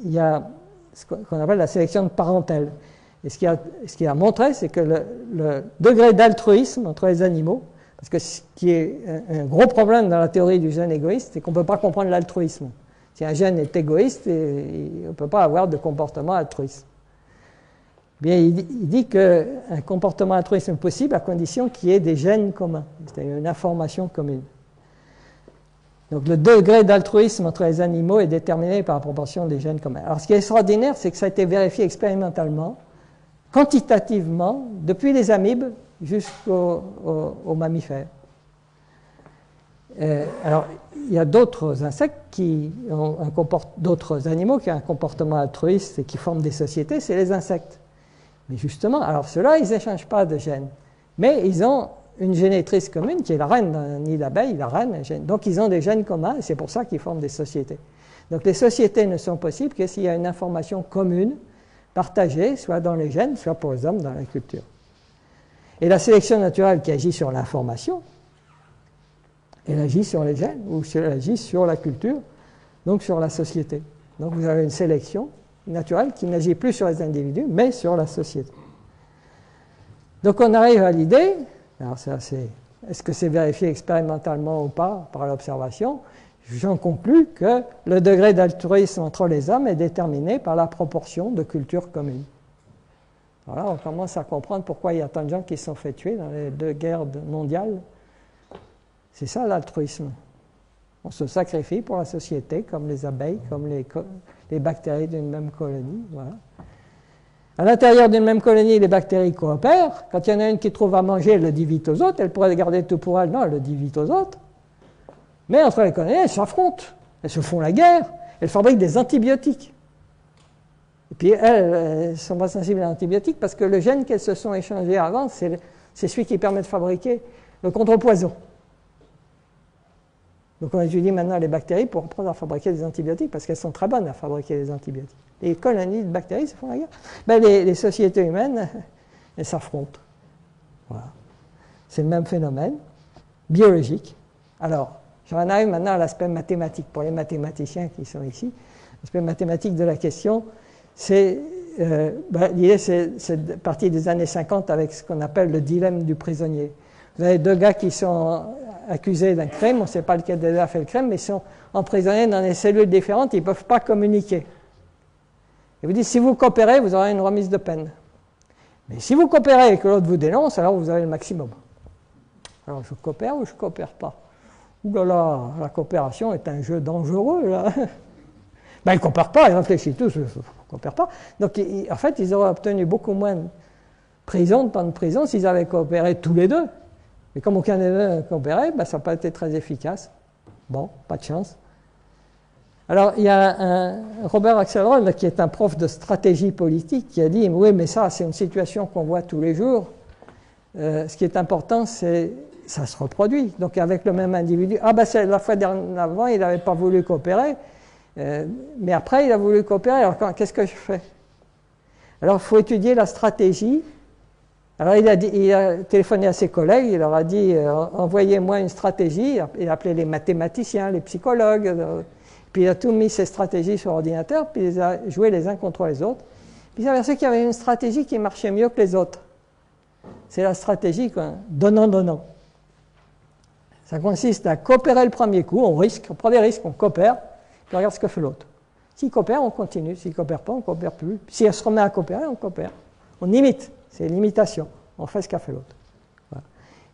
il y a ce qu'on appelle la sélection de parentèle. Et ce qu'il a montré, c'est que le degré d'altruisme entre les animaux, parce que ce qui est un gros problème dans la théorie du gène égoïste, c'est qu'on ne peut pas comprendre l'altruisme. Si un gène est égoïste, on ne peut pas avoir de comportement altruiste. Bien, il dit qu'un comportement altruiste est possible à condition qu'il y ait des gènes communs, c'est-à-dire une information commune. Donc le degré d'altruisme entre les animaux est déterminé par la proportion des gènes communs. Alors ce qui est extraordinaire, c'est que ça a été vérifié expérimentalement, quantitativement, depuis les amibes jusqu'aux mammifères. Alors, il y a d'autres insectes d'autres animaux qui ont un comportement altruiste et qui forment des sociétés, c'est les insectes. Mais justement, alors ceux-là, ils n'échangent pas de gènes. Mais ils ont une génétrice commune qui est la reine d'un nid d'abeilles, la reine. Donc ils ont des gènes communs et c'est pour ça qu'ils forment des sociétés. Donc les sociétés ne sont possibles que s'il y a une information commune, partagée, soit dans les gènes, soit pour les hommes dans la culture. Et la sélection naturelle qui agit sur l'information, elle agit sur les gènes ou elle agit sur la culture, donc sur la société. Donc vous avez une sélection naturelle qui n'agit plus sur les individus, mais sur la société. Donc on arrive à l'idée, alors ça c'est, est-ce que c'est vérifié expérimentalement ou pas par l'observation? j'en conclus que le degré d'altruisme entre les hommes est déterminé par la proportion de cultures communes. Voilà, on commence à comprendre pourquoi il y a tant de gens qui se sont fait tuer dans les 2 guerres mondiales. C'est ça l'altruisme. On se sacrifie pour la société, comme les abeilles, comme les bactéries d'une même colonie. Voilà. À l'intérieur d'une même colonie, les bactéries coopèrent. Quand il y en a une qui trouve à manger, elle le dit vite aux autres. Elle pourrait garder tout pour elle. Non, elle le dit vite aux autres. Mais entre les colonies, elles s'affrontent. Elles se font la guerre. Elles fabriquent des antibiotiques. Et puis elles ne sont pas sensibles à l'antibiotique parce que le gène qu'elles se sont échangé avant, c'est celui qui permet de fabriquer le contrepoison. Donc on étudie maintenant les bactéries pour apprendre à fabriquer des antibiotiques parce qu'elles sont très bonnes à fabriquer des antibiotiques. Les colonies de bactéries se font la guerre. Ben, les sociétés humaines, elles s'affrontent. Voilà. C'est le même phénomène biologique. Alors, j'en arrive maintenant à l'aspect mathématique. Pour les mathématiciens qui sont ici, l'aspect mathématique de la question, l'idée c'est partie des années 50 avec ce qu'on appelle le dilemme du prisonnier. Vous avez 2 gars qui sont accusés d'un crime, on ne sait pas lequel des deux a fait le crime, mais ils sont emprisonnés dans des cellules différentes, ils ne peuvent pas communiquer. Et vous dites, si vous coopérez, vous aurez une remise de peine. Mais si vous coopérez et que l'autre vous dénonce, alors vous avez le maximum. Alors je coopère ou je ne coopère pas? Ouh là là, la coopération est un jeu dangereux, là. Ben, ils ne coopèrent pas, ils réfléchissent tous, ils ne coopèrent pas. Donc, en fait, ils auraient obtenu beaucoup moins de temps de prison s'ils avaient coopéré tous les deux. Mais comme aucun des deux n'a coopéré, ben, ça n'a pas été très efficace. Bon, pas de chance. Alors, il y a Robert Axelrod, qui est un prof de stratégie politique, qui a dit, oui, mais ça, c'est une situation qu'on voit tous les jours. Ce qui est important, c'est ça se reproduit. Donc, avec le même individu, c'est la fois d'avant, il n'avait pas voulu coopérer. Mais après, il a voulu coopérer. Alors, qu'est-ce que je fais? Alors, il faut étudier la stratégie. Alors, il a téléphoné à ses collègues, il leur a dit envoyez-moi une stratégie. Il a appelé les mathématiciens, les psychologues. Puis, il a tout mis ses stratégies sur ordinateur, puis il les a joués les uns contre les autres. Puis, il s'est aperçu qu'il y avait une stratégie qui marchait mieux que les autres. C'est la stratégie donnant-donnant. Ça consiste à coopérer le premier coup, on prend des risques, on coopère. Puis on regarde ce que fait l'autre. S'il coopère, on continue. S'il ne coopère pas, on ne coopère plus. Si elle se remet à coopérer, on coopère. On imite. C'est l'imitation. On fait ce qu'a fait l'autre. Voilà.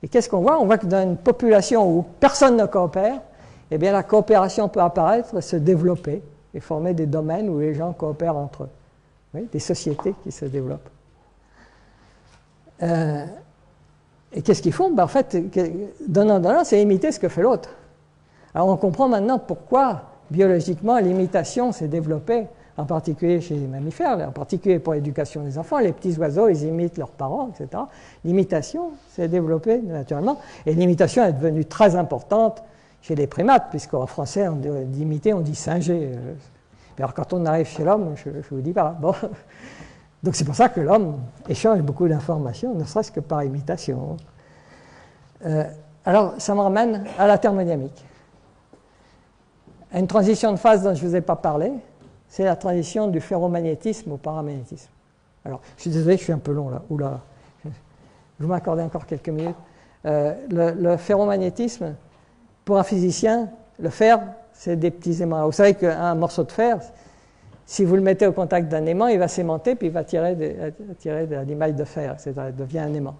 Et qu'est-ce qu'on voit? On voit que dans une population où personne ne coopère, eh bien la coopération peut apparaître, se développer et former des domaines où les gens coopèrent entre eux. Oui, des sociétés qui se développent. Et qu'est-ce qu'ils font? En fait, donnant, c'est imiter ce que fait l'autre. Alors on comprend maintenant pourquoi biologiquement, l'imitation s'est développée, en particulier chez les mammifères, en particulier pour l'éducation des enfants. Les petits oiseaux, ils imitent leurs parents, etc. L'imitation s'est développée naturellement, et l'imitation est devenue très importante chez les primates, puisqu'en français, d'imiter, on dit singer. Alors quand on arrive chez l'homme, je ne vous dis pas. Bon. Donc c'est pour ça que l'homme échange beaucoup d'informations, ne serait-ce que par imitation. Alors ça me ramène à la thermodynamique. Une transition de phase dont je ne vous ai pas parlé, c'est la transition du ferromagnétisme au paramagnétisme. Alors, je suis désolé, je suis un peu long là. Oula, vous m'accordez encore quelques minutes. Le ferromagnétisme, pour un physicien, le fer, c'est des petits aimants. Vous savez qu'un morceau de fer, si vous le mettez au contact d'un aimant, il va s'aimanter puis il va tirer de l'émail de fer, etc. Il devient un aimant.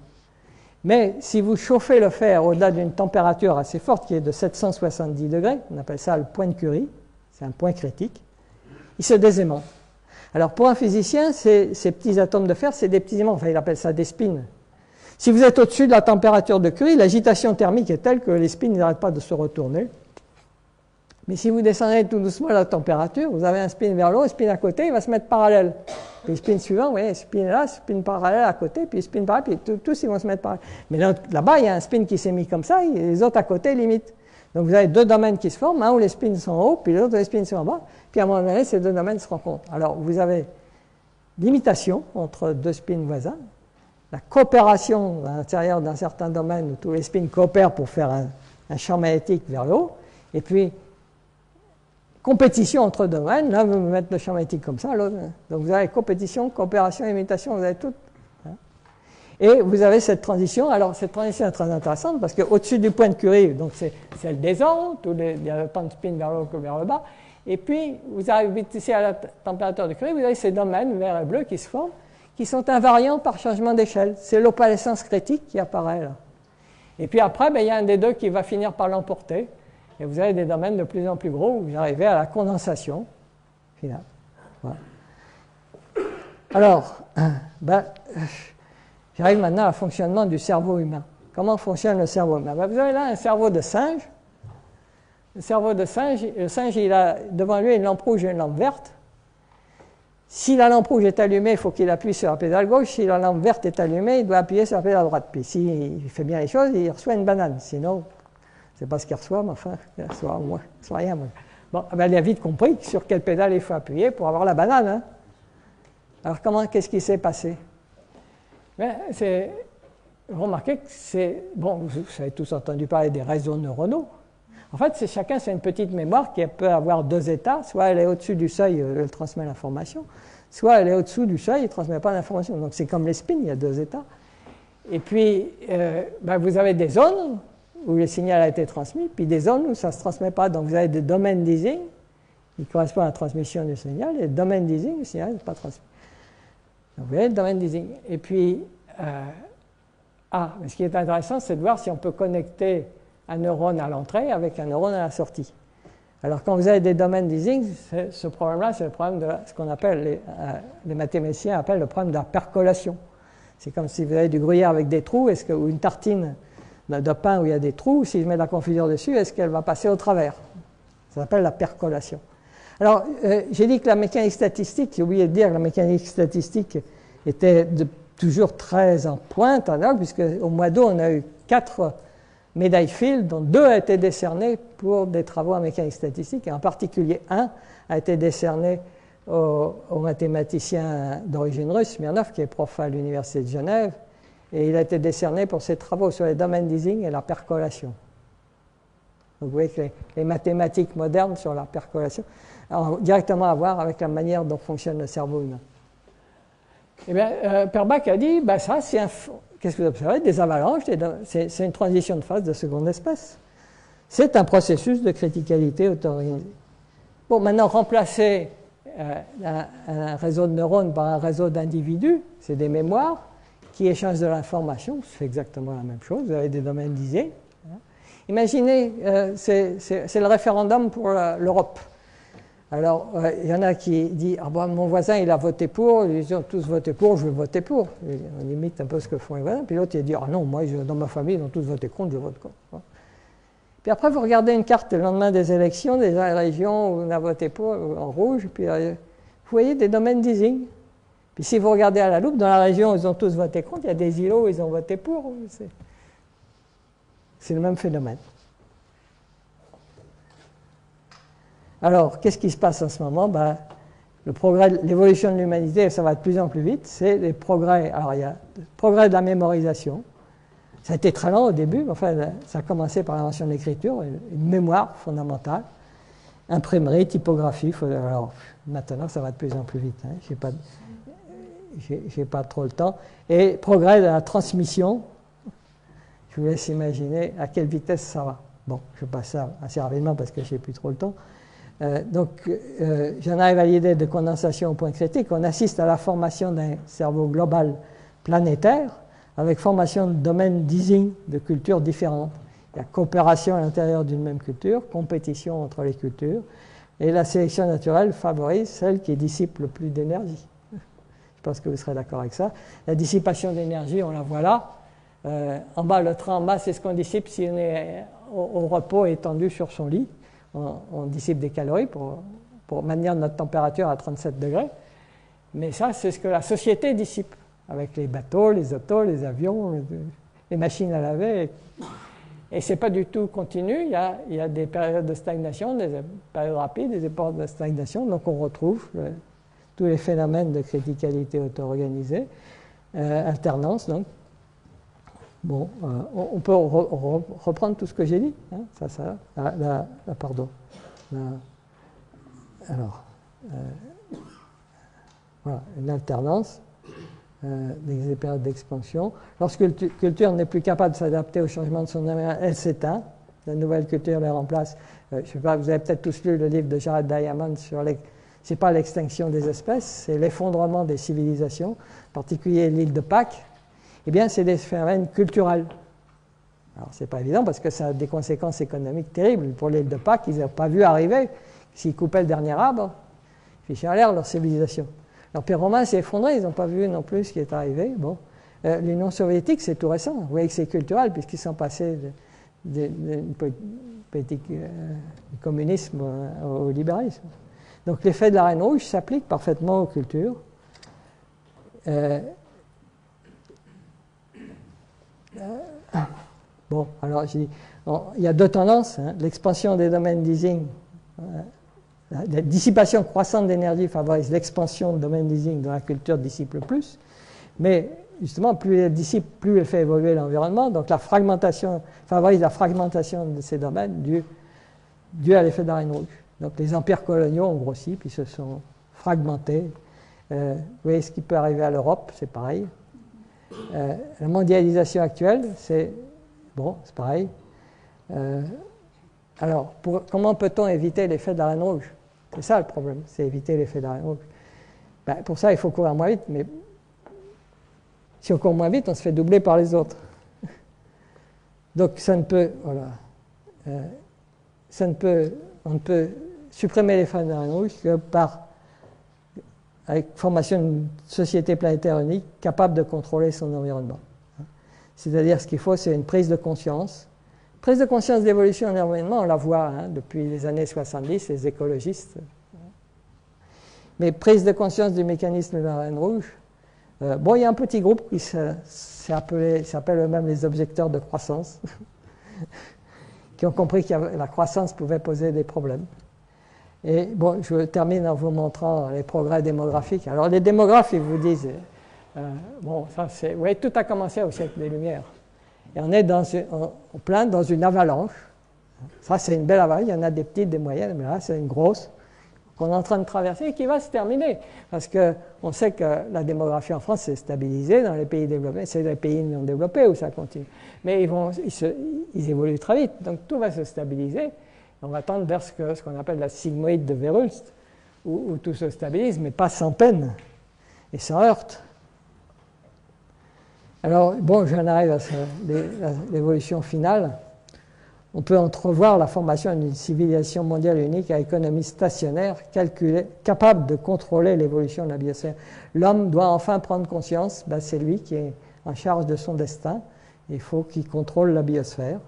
Mais si vous chauffez le fer au-delà d'une température assez forte, qui est de 770 degrés, on appelle ça le point de Curie, c'est un point critique, il se désaimente. Alors pour un physicien, ces petits atomes de fer, c'est des petits aimants, enfin il appelle ça des spins. Si vous êtes au-dessus de la température de Curie, l'agitation thermique est telle que les spins n'arrêtent pas de se retourner. Mais si vous descendez tout doucement la température, vous avez un spin vers le haut, un spin à côté, il va se mettre parallèle. Puis le spin suivant, vous voyez, spin là, spin parallèle à côté, puis spin parallèle, puis tous ils vont se mettre parallèle. Mais là-bas, il y a un spin qui s'est mis comme ça, et les autres à côté limitent. Donc vous avez deux domaines qui se forment, un où les spins sont en haut, puis l'autre où les spins sont en bas, puis à un moment donné, ces deux domaines se rencontrent. Alors vous avez l'imitation entre deux spins voisins, la coopération à l'intérieur d'un certain domaine où tous les spins coopèrent pour faire un champ magnétique vers le haut, et puis compétition entre domaines, là vous mettez le champ magnétique comme ça, l'autre. Donc vous avez compétition, coopération, imitation, vous avez tout. Et vous avez cette transition. Alors, cette transition est très intéressante parce qu'au-dessus du point de Curie, donc c'est celle des ondes, il y a autant de spin vers le haut que vers le bas. Et puis, vous arrivez ici à la température de Curie, vous avez ces domaines vert et bleu qui se forment, qui sont invariants par changement d'échelle. C'est l'opalescence critique qui apparaît là. Et puis après, il y a un des deux qui va finir par l'emporter. Et vous avez des domaines de plus en plus gros où vous arrivez à la condensation finale. Voilà. Alors, j'arrive maintenant au fonctionnement du cerveau humain. Comment fonctionne le cerveau humain? Vous avez là un cerveau de singe. Le cerveau de singe, le singe, il a devant lui une lampe rouge et une lampe verte. Si la lampe rouge est allumée, il faut qu'il appuie sur la pédale gauche. Si la lampe verte est allumée, il doit appuyer sur la pédale droite. Puis s'il fait bien les choses, il reçoit une banane. Sinon, c'est pas ce qu'il reçoit, mais enfin, il reçoit moins. Il reçoit rien. Bon, il a vite compris sur quelle pédale il faut appuyer pour avoir la banane. Hein. Alors, qu'est-ce qui s'est passé? Vous remarquez que c'est... Bon, vous avez tous entendu parler des réseaux neuronaux. En fait, chacun, c'est une petite mémoire qui peut avoir deux états. Soit elle est au-dessus du seuil, elle transmet l'information. Soit elle est au-dessous du seuil, elle ne transmet pas l'information. Donc, c'est comme les spins, il y a deux états. Et puis, vous avez des zones où le signal a été transmis, puis des zones où ça ne se transmet pas. Donc, vous avez des domaines d'easing qui correspondent à la transmission du signal, et des domaines d'easing, le signal n'est pas transmis. Donc, vous avez le domaine d'easing. Et puis, mais ce qui est intéressant, c'est de voir si on peut connecter un neurone à l'entrée avec un neurone à la sortie. Alors, quand vous avez des domaines d'easing, ce problème-là, c'est le problème de ce qu'on appelle, les mathématiciens appellent le problème de la percolation. C'est comme si vous avez du gruyère avec des trous, ou une tartine de pain où il y a des trous, si je mets de la confiture dessus, est-ce qu'elle va passer au travers? Ça s'appelle la percolation. Alors, j'ai dit que la mécanique statistique, j'ai oublié de dire que la mécanique statistique était toujours très en pointe, puisque au mois d'août, on a eu 4 médailles Fields, dont 2 a été décernées pour des travaux en mécanique statistique, et en particulier un a été décerné au mathématicien d'origine russe, Smirnov, qui est prof à l'Université de Genève, et il a été décerné pour ses travaux sur les domaines d'easing et la percolation. Donc vous voyez que les mathématiques modernes sur la percolation ont directement à voir avec la manière dont fonctionne le cerveau humain. Eh bien, Perbach a dit, ça, c'est qu'est-ce que vous observez? Des avalanches, c'est une transition de phase de seconde espèce. C'est un processus de criticalité auto-organisée. Bon, maintenant, remplacer un réseau de neurones par un réseau d'individus, c'est des mémoires qui échangent de l'information, c'est exactement la même chose, vous avez des domaines d'easing. Imaginez, c'est le référendum pour l'Europe. Alors, il y en a qui disent « mon voisin, il a voté pour, ils ont tous voté pour, je vais voter pour ». On imite un peu ce que font les voisins. Puis l'autre, il dit « Ah non, moi, dans ma famille, ils ont tous voté contre, je vote contre ». Puis après, vous regardez une carte le lendemain des élections, des régions où on a voté pour, en rouge, puis vous voyez des domaines d'easing. Puis si vous regardez à la loupe, dans la région où ils ont tous voté contre, il y a des îlots où ils ont voté pour. C'est le même phénomène. Alors, qu'est-ce qui se passe en ce moment? L'évolution de l'humanité, ça va de plus en plus vite, c'est les progrès. Alors, il y a le progrès de la mémorisation. Ça a été très lent au début, mais enfin, ça a commencé par l'invention de l'écriture, une mémoire fondamentale, imprimerie, typographie. Alors, maintenant, ça va de plus en plus vite. Hein. J'ai pas trop le temps. Et progrès de la transmission. Je vous laisse imaginer à quelle vitesse ça va. Bon, je passe ça assez rapidement parce que je n'ai plus trop le temps. J'en arrive à l'idée de condensation au point critique. On assiste à la formation d'un cerveau global planétaire avec formation de domaines d'easing de cultures différentes. Il y a coopération à l'intérieur d'une même culture, compétition entre les cultures, et la sélection naturelle favorise celle qui dissipe le plus d'énergie. Je pense que vous serez d'accord avec ça. La dissipation d'énergie, on la voit là. En bas, le train en bas, c'est ce qu'on dissipe si on est au repos étendu sur son lit. On dissipe des calories pour maintenir notre température à 37 degrés. Mais ça, c'est ce que la société dissipe, avec les bateaux, les autos, les avions, les machines à laver. Et ce n'est pas du tout continu. Il y a des périodes de stagnation, des périodes rapides, des époques de stagnation. Donc on retrouve tous les phénomènes de criticalité auto-organisée, alternance donc. Bon, on peut reprendre tout ce que j'ai dit. Hein, pardon. Alors, voilà, une alternance. des périodes d'expansion. Lorsqu'une culture n'est plus capable de s'adapter au changement de son environnement, elle s'éteint. La nouvelle culture les remplace. Je ne sais pas, vous avez peut-être tous lu le livre de Jared Diamond sur c'est pas l'extinction des espèces, c'est l'effondrement des civilisations, en particulier l'île de Pâques. Eh bien, c'est des phénomènes culturels. Alors, c'est pas évident parce que ça a des conséquences économiques terribles. Pour l'île de Pâques, ils n'ont pas vu arriver. S'ils coupaient le dernier arbre, ils fichaient en l'air leur civilisation. L'Empire romain s'est effondré, ils n'ont pas vu non plus ce qui est arrivé. Bon. L'Union soviétique, c'est tout récent. Vous voyez que c'est culturel puisqu'ils sont passés d'une politique du communisme au libéralisme. Donc l'effet de la Reine Rouge s'applique parfaitement aux cultures. Bon, alors il y a deux tendances. Hein. L'expansion des domaines d'easing, la dissipation croissante d'énergie favorise l'expansion de domaines d'easing dont la culture dissipe le plus. Mais justement, plus elle dissipe, plus elle fait évoluer l'environnement. Donc la fragmentation favorise la fragmentation de ces domaines due à l'effet de la Reine Rouge. Donc les empires coloniaux ont grossi, puis se sont fragmentés. Vous voyez ce qui peut arriver à l'Europe, c'est pareil. La mondialisation actuelle, c'est pareil. Alors, comment peut-on éviter l'effet de la Reine Rouge? C'est ça le problème, c'est éviter l'effet de la Reine Rouge. Pour ça, il faut courir moins vite, mais si on court moins vite, on se fait doubler par les autres. Donc, on ne peut supprimer l'effet de la Reine Rouge que avec formation d'une société planétaire unique capable de contrôler son environnement. C'est-à-dire, ce qu'il faut, c'est une prise de conscience. Prise de conscience d'évolution de l'environnement, on la voit depuis les années 70, les écologistes. Mais prise de conscience du mécanisme de la Reine Rouge, il y a un petit groupe qui s'appelle eux-mêmes les objecteurs de croissance, qui ont compris que la croissance pouvait poser des problèmes. Et je termine en vous montrant les progrès démographiques. Alors les démographes, ils vous disent, tout a commencé au siècle des Lumières. Et on est en plein dans une avalanche. Ça, c'est une belle avalanche. Il y en a des petites, des moyennes, mais là, c'est une grosse qu'on est en train de traverser et qui va se terminer. Parce qu'on sait que la démographie en France s'est stabilisée dans les pays développés. C'est les pays non développés où ça continue. Mais ils évoluent très vite. Donc tout va se stabiliser. On va tendre vers ce qu'on appelle la sigmoïde de Verhulst, où tout se stabilise, mais pas sans peine et sans heurte. Alors, j'en arrive à l'évolution finale. On peut entrevoir la formation d'une civilisation mondiale unique à économie stationnaire, capable de contrôler l'évolution de la biosphère. L'homme doit enfin prendre conscience, c'est lui qui est en charge de son destin. Il faut qu'il contrôle la biosphère.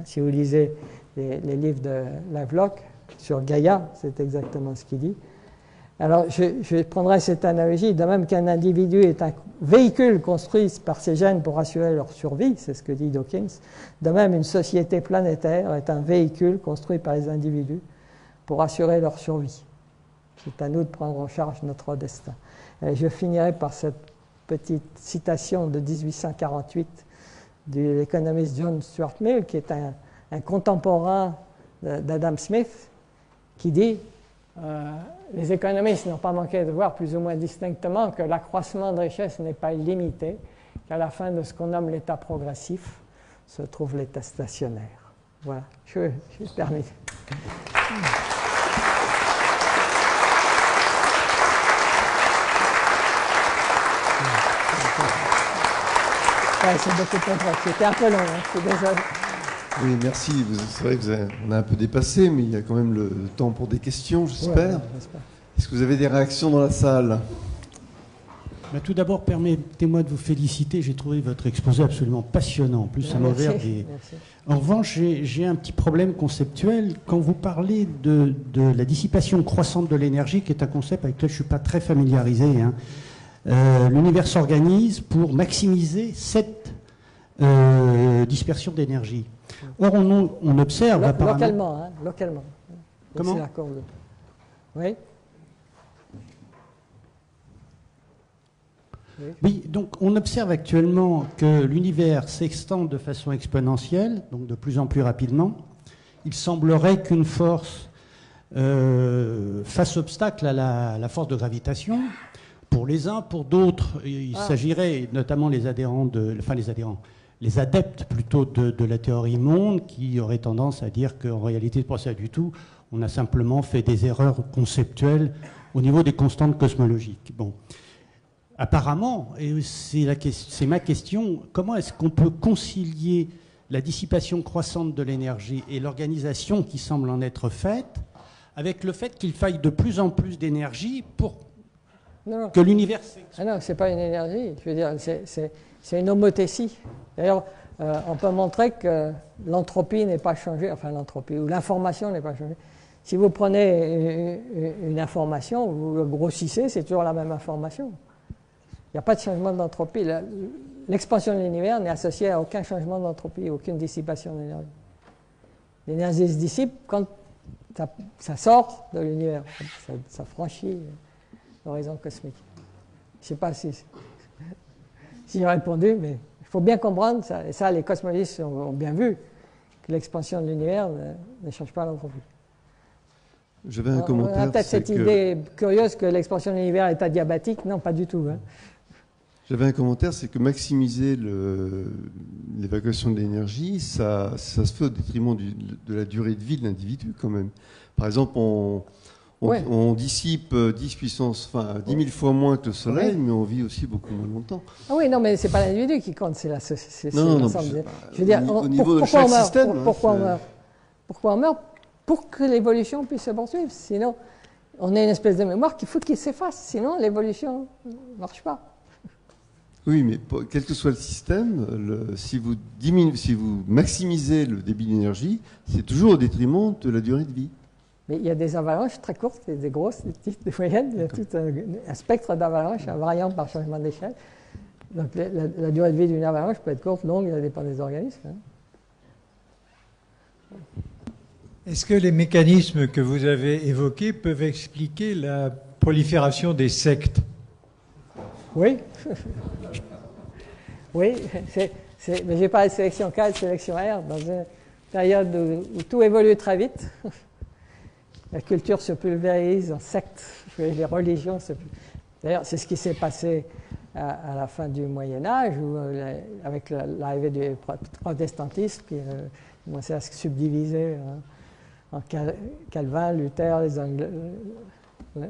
Si vous lisez les livres de Lovelock sur Gaïa, c'est exactement ce qu'il dit. Alors, je prendrai cette analogie, de même qu'un individu est un véhicule construit par ses gènes pour assurer leur survie, c'est ce que dit Dawkins, de même une société planétaire est un véhicule construit par les individus pour assurer leur survie. C'est à nous de prendre en charge notre destin. Et je finirai par cette petite citation de 1848 de l'économiste John Stuart Mill, qui est un contemporain d'Adam Smith, qui dit les économistes n'ont pas manqué de voir plus ou moins distinctement que l'accroissement de richesse n'est pas illimité, qu'à la fin de ce qu'on nomme l'état progressif se trouve l'état stationnaire. Voilà, je termine. C'est beaucoup trop long. C'était un peu long, je suis désolé. Oui, merci. C'est vrai qu'on a un peu dépassé, mais il y a quand même le temps pour des questions, j'espère. Ouais, est-ce que vous avez des réactions dans la salle? Tout d'abord, permettez-moi de vous féliciter. J'ai trouvé votre exposé absolument passionnant. En plus, ça m'a ouvert des... En revanche, j'ai un petit problème conceptuel. Quand vous parlez de la dissipation croissante de l'énergie, qui est un concept avec lequel je ne suis pas très familiarisé, l'univers s'organise pour maximiser cette dispersion d'énergie. Or, on observe apparemment... Localement. Comment? Oui. Oui, donc on observe actuellement que l'univers s'extend de façon exponentielle, donc de plus en plus rapidement. Il semblerait qu'une force fasse obstacle à la force de gravitation. Pour les uns, pour d'autres, il s'agirait, notamment les adhérents, les adeptes plutôt de la théorie monde, qui auraient tendance à dire qu'en réalité, c'est pas ça du tout. On a simplement fait des erreurs conceptuelles au niveau des constantes cosmologiques. Bon. Apparemment, et c'est ma question, comment est-ce qu'on peut concilier la dissipation croissante de l'énergie et l'organisation qui semble en être faite avec le fait qu'il faille de plus en plus d'énergie pour que l'univers... Ah non, c'est pas une énergie. Je veux dire, c'est une homothétie. D'ailleurs, on peut montrer que l'entropie n'est pas changée, enfin l'entropie, ou l'information n'est pas changée. Si vous prenez une information, vous le grossissez, c'est toujours la même information. Il n'y a pas de changement d'entropie. L'expansion de l'univers n'est associée à aucun changement d'entropie, aucune dissipation d'énergie. L'énergie se dissipe quand ça sort de l'univers, ça franchit l'horizon cosmique. Je ne sais pas si j'ai répondu, mais il faut bien comprendre ça. Et ça, les cosmologistes ont bien vu, que l'expansion de l'univers ne change pas l'entropie. J'avais un commentaire. On a peut-être cette idée curieuse que l'expansion de l'univers est adiabatique. Non, pas du tout. Hein. J'avais un commentaire, c'est que maximiser l'évacuation de l'énergie, ça se fait au détriment de la durée de vie de l'individu quand même. Par exemple, on dissipe 10 000 fois moins que le Soleil, mais on vit aussi beaucoup moins longtemps. Ah oui, non, mais c'est pas l'individu qui compte, c'est l'ensemble. Je veux dire, au niveau de chaque système. Pourquoi on meurt? Pour que l'évolution puisse se poursuivre. Sinon, on a une espèce de mémoire qu'il faut qu'il s'efface. Sinon, l'évolution ne marche pas. Oui, mais quel que soit le système, si vous maximisez le débit d'énergie, c'est toujours au détriment de la durée de vie. Mais il y a des avalanches très courtes, des grosses, des petites, des moyennes. Il y a tout un spectre d'avalanches, variant par changement d'échelle. Donc la durée de vie d'une avalanche peut être courte, longue, ça dépend des organismes. Hein. Est-ce que les mécanismes que vous avez évoqués peuvent expliquer la prolifération des sectes? Oui. Oui, mais j'ai parlé de sélection K et de sélection R dans une période où tout évolue très vite. La culture se pulvérise en sectes, les religions se pulvérisent. D'ailleurs, c'est ce qui s'est passé à la fin du Moyen-Âge, avec l'arrivée du protestantisme qui commençait à se subdiviser en Calvin, Luther, la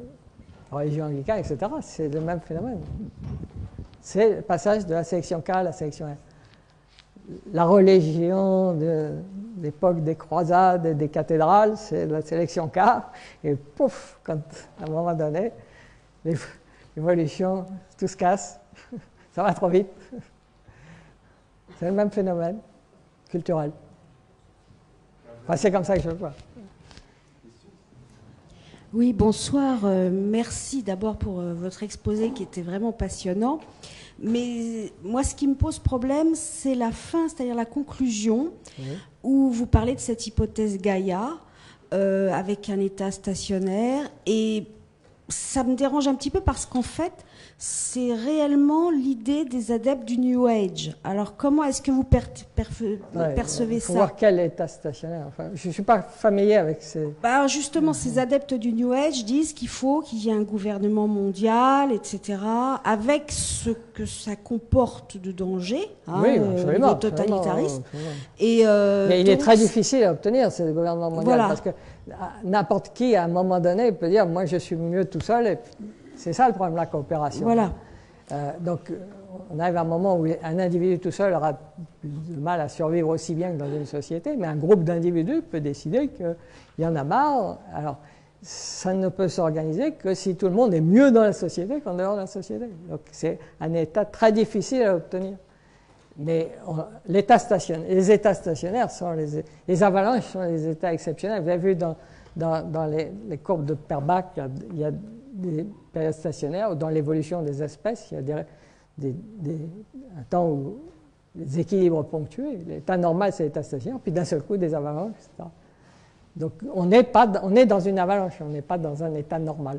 religion anglicane, etc. C'est le même phénomène. C'est le passage de la sélection K à la sélection R. La religion de l'époque des croisades et des cathédrales, c'est la sélection K, et pouf, quand à un moment donné, l'évolution, tout se casse, ça va trop vite. C'est le même phénomène culturel. Enfin, c'est comme ça que je le vois. Oui, bonsoir. Merci d'abord pour votre exposé qui était vraiment passionnant. Mais moi, ce qui me pose problème, c'est la fin, c'est-à-dire la conclusion, où vous parlez de cette hypothèse Gaïa avec un état stationnaire. Et ça me dérange un petit peu parce qu'en fait, c'est réellement l'idée des adeptes du New Age. Alors, comment est-ce que vous percevez ça? Il faut voir quel état stationnaire. Enfin, je ne suis pas familier avec ces... Justement, ces adeptes du New Age disent qu'il faut qu'il y ait un gouvernement mondial, etc., avec ce que ça comporte de danger, absolument, de totalitarisme. Mais il est très difficile à obtenir, ce gouvernement mondial, parce que n'importe qui, à un moment donné, peut dire « moi, je suis mieux tout seul ». Et c'est ça le problème de la coopération. Voilà. Donc, on arrive à un moment où un individu tout seul aura du mal à survivre aussi bien que dans une société, mais un groupe d'individus peut décider qu'il y en a marre. Alors, ça ne peut s'organiser que si tout le monde est mieux dans la société qu'en dehors de la société. Donc, c'est un état très difficile à obtenir. Mais les états stationnaires sont les avalanches sont les états exceptionnels. Vous avez vu dans les courbes de Perbach, il y a des périodes stationnaires, ou dans l'évolution des espèces, il y a un temps où les équilibres ponctués. L'état normal, c'est l'état stationnaire, puis d'un seul coup, des avalanches, etc. Donc, on est dans une avalanche, on n'est pas dans un état normal.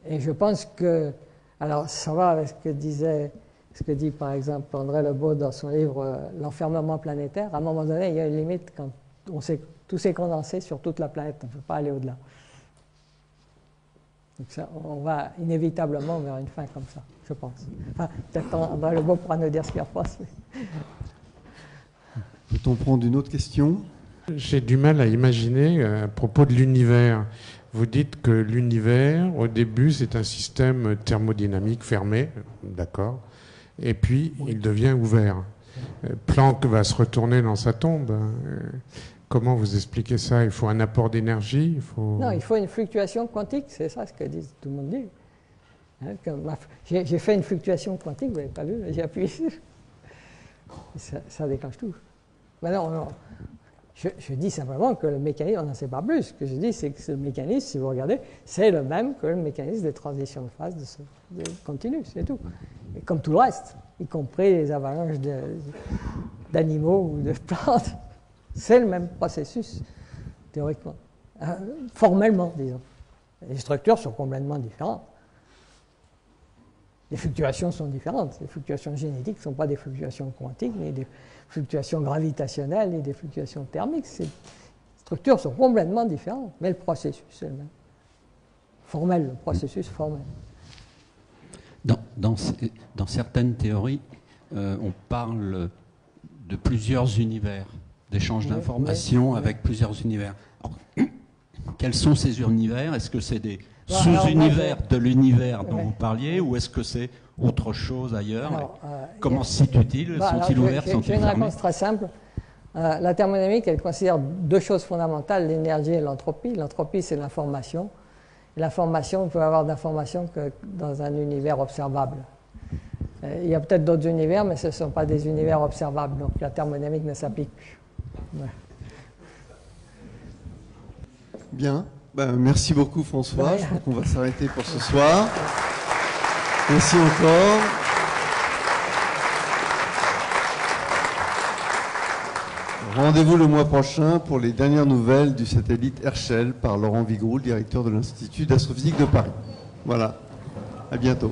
Et je pense que, alors, ça va avec ce que dit par exemple André Lebeau dans son livre L'enfermement planétaire. À un moment donné, il y a une limite quand tout s'est condensé sur toute la planète, on ne peut pas aller au-delà. Donc ça, on va inévitablement vers une fin comme ça, je pense. Enfin, peut-être André Lebeau pourra nous dire ce qu'il en pense. Peut-on prendre une autre question? J'ai du mal à imaginer à propos de l'univers. Vous dites que l'univers, au début, c'est un système thermodynamique fermé, d'accord, et puis il devient ouvert. Planck va se retourner dans sa tombe. Comment vous expliquez ça? Il faut un apport d'énergie? Non, il faut une fluctuation quantique, c'est ça ce que tout le monde dit. Hein, j'ai fait une fluctuation quantique, vous n'avez pas vu, j'ai appuyé ici. Ça déclenche tout. Mais non, je dis simplement que le mécanisme, on n'en sait pas plus. Ce que je dis, c'est que ce mécanisme, si vous regardez, c'est le même que le mécanisme de transition de phase de continu, c'est tout. Et comme tout le reste, y compris les avalanches d'animaux ou de plantes, c'est le même processus, théoriquement. Formellement, disons. Les structures sont complètement différentes. Les fluctuations sont différentes. Les fluctuations génétiques ne sont pas des fluctuations quantiques, mais des fluctuations gravitationnelles et des fluctuations thermiques. Ces structures sont complètement différentes, mais le processus est le même. Formel, le processus formel. Dans certaines théories, on parle de plusieurs univers, d'échanges d'informations avec plusieurs univers. Alors, quels sont ces univers? Est-ce que c'est des sous-univers de l'univers dont vous parliez, ou est-ce que c'est autre chose ailleurs? Comment se situent-ils? Sont-ils ouverts? Sont-ils fermés? J'ai une réponse très simple. La thermodynamique, elle considère deux choses fondamentales, l'énergie et l'entropie. L'entropie, c'est l'information. L'information, on peut avoir d'informations que dans un univers observable. Il y a peut-être d'autres univers, mais ce ne sont pas des univers observables, donc la thermodynamique ne s'applique plus. Ouais. Bien. Merci beaucoup François. Je crois qu'on va s'arrêter pour ce soir. Merci encore. Rendez-vous le mois prochain pour les dernières nouvelles du satellite Herschel par Laurent Vigroux, directeur de l'Institut d'astrophysique de Paris. Voilà. À bientôt.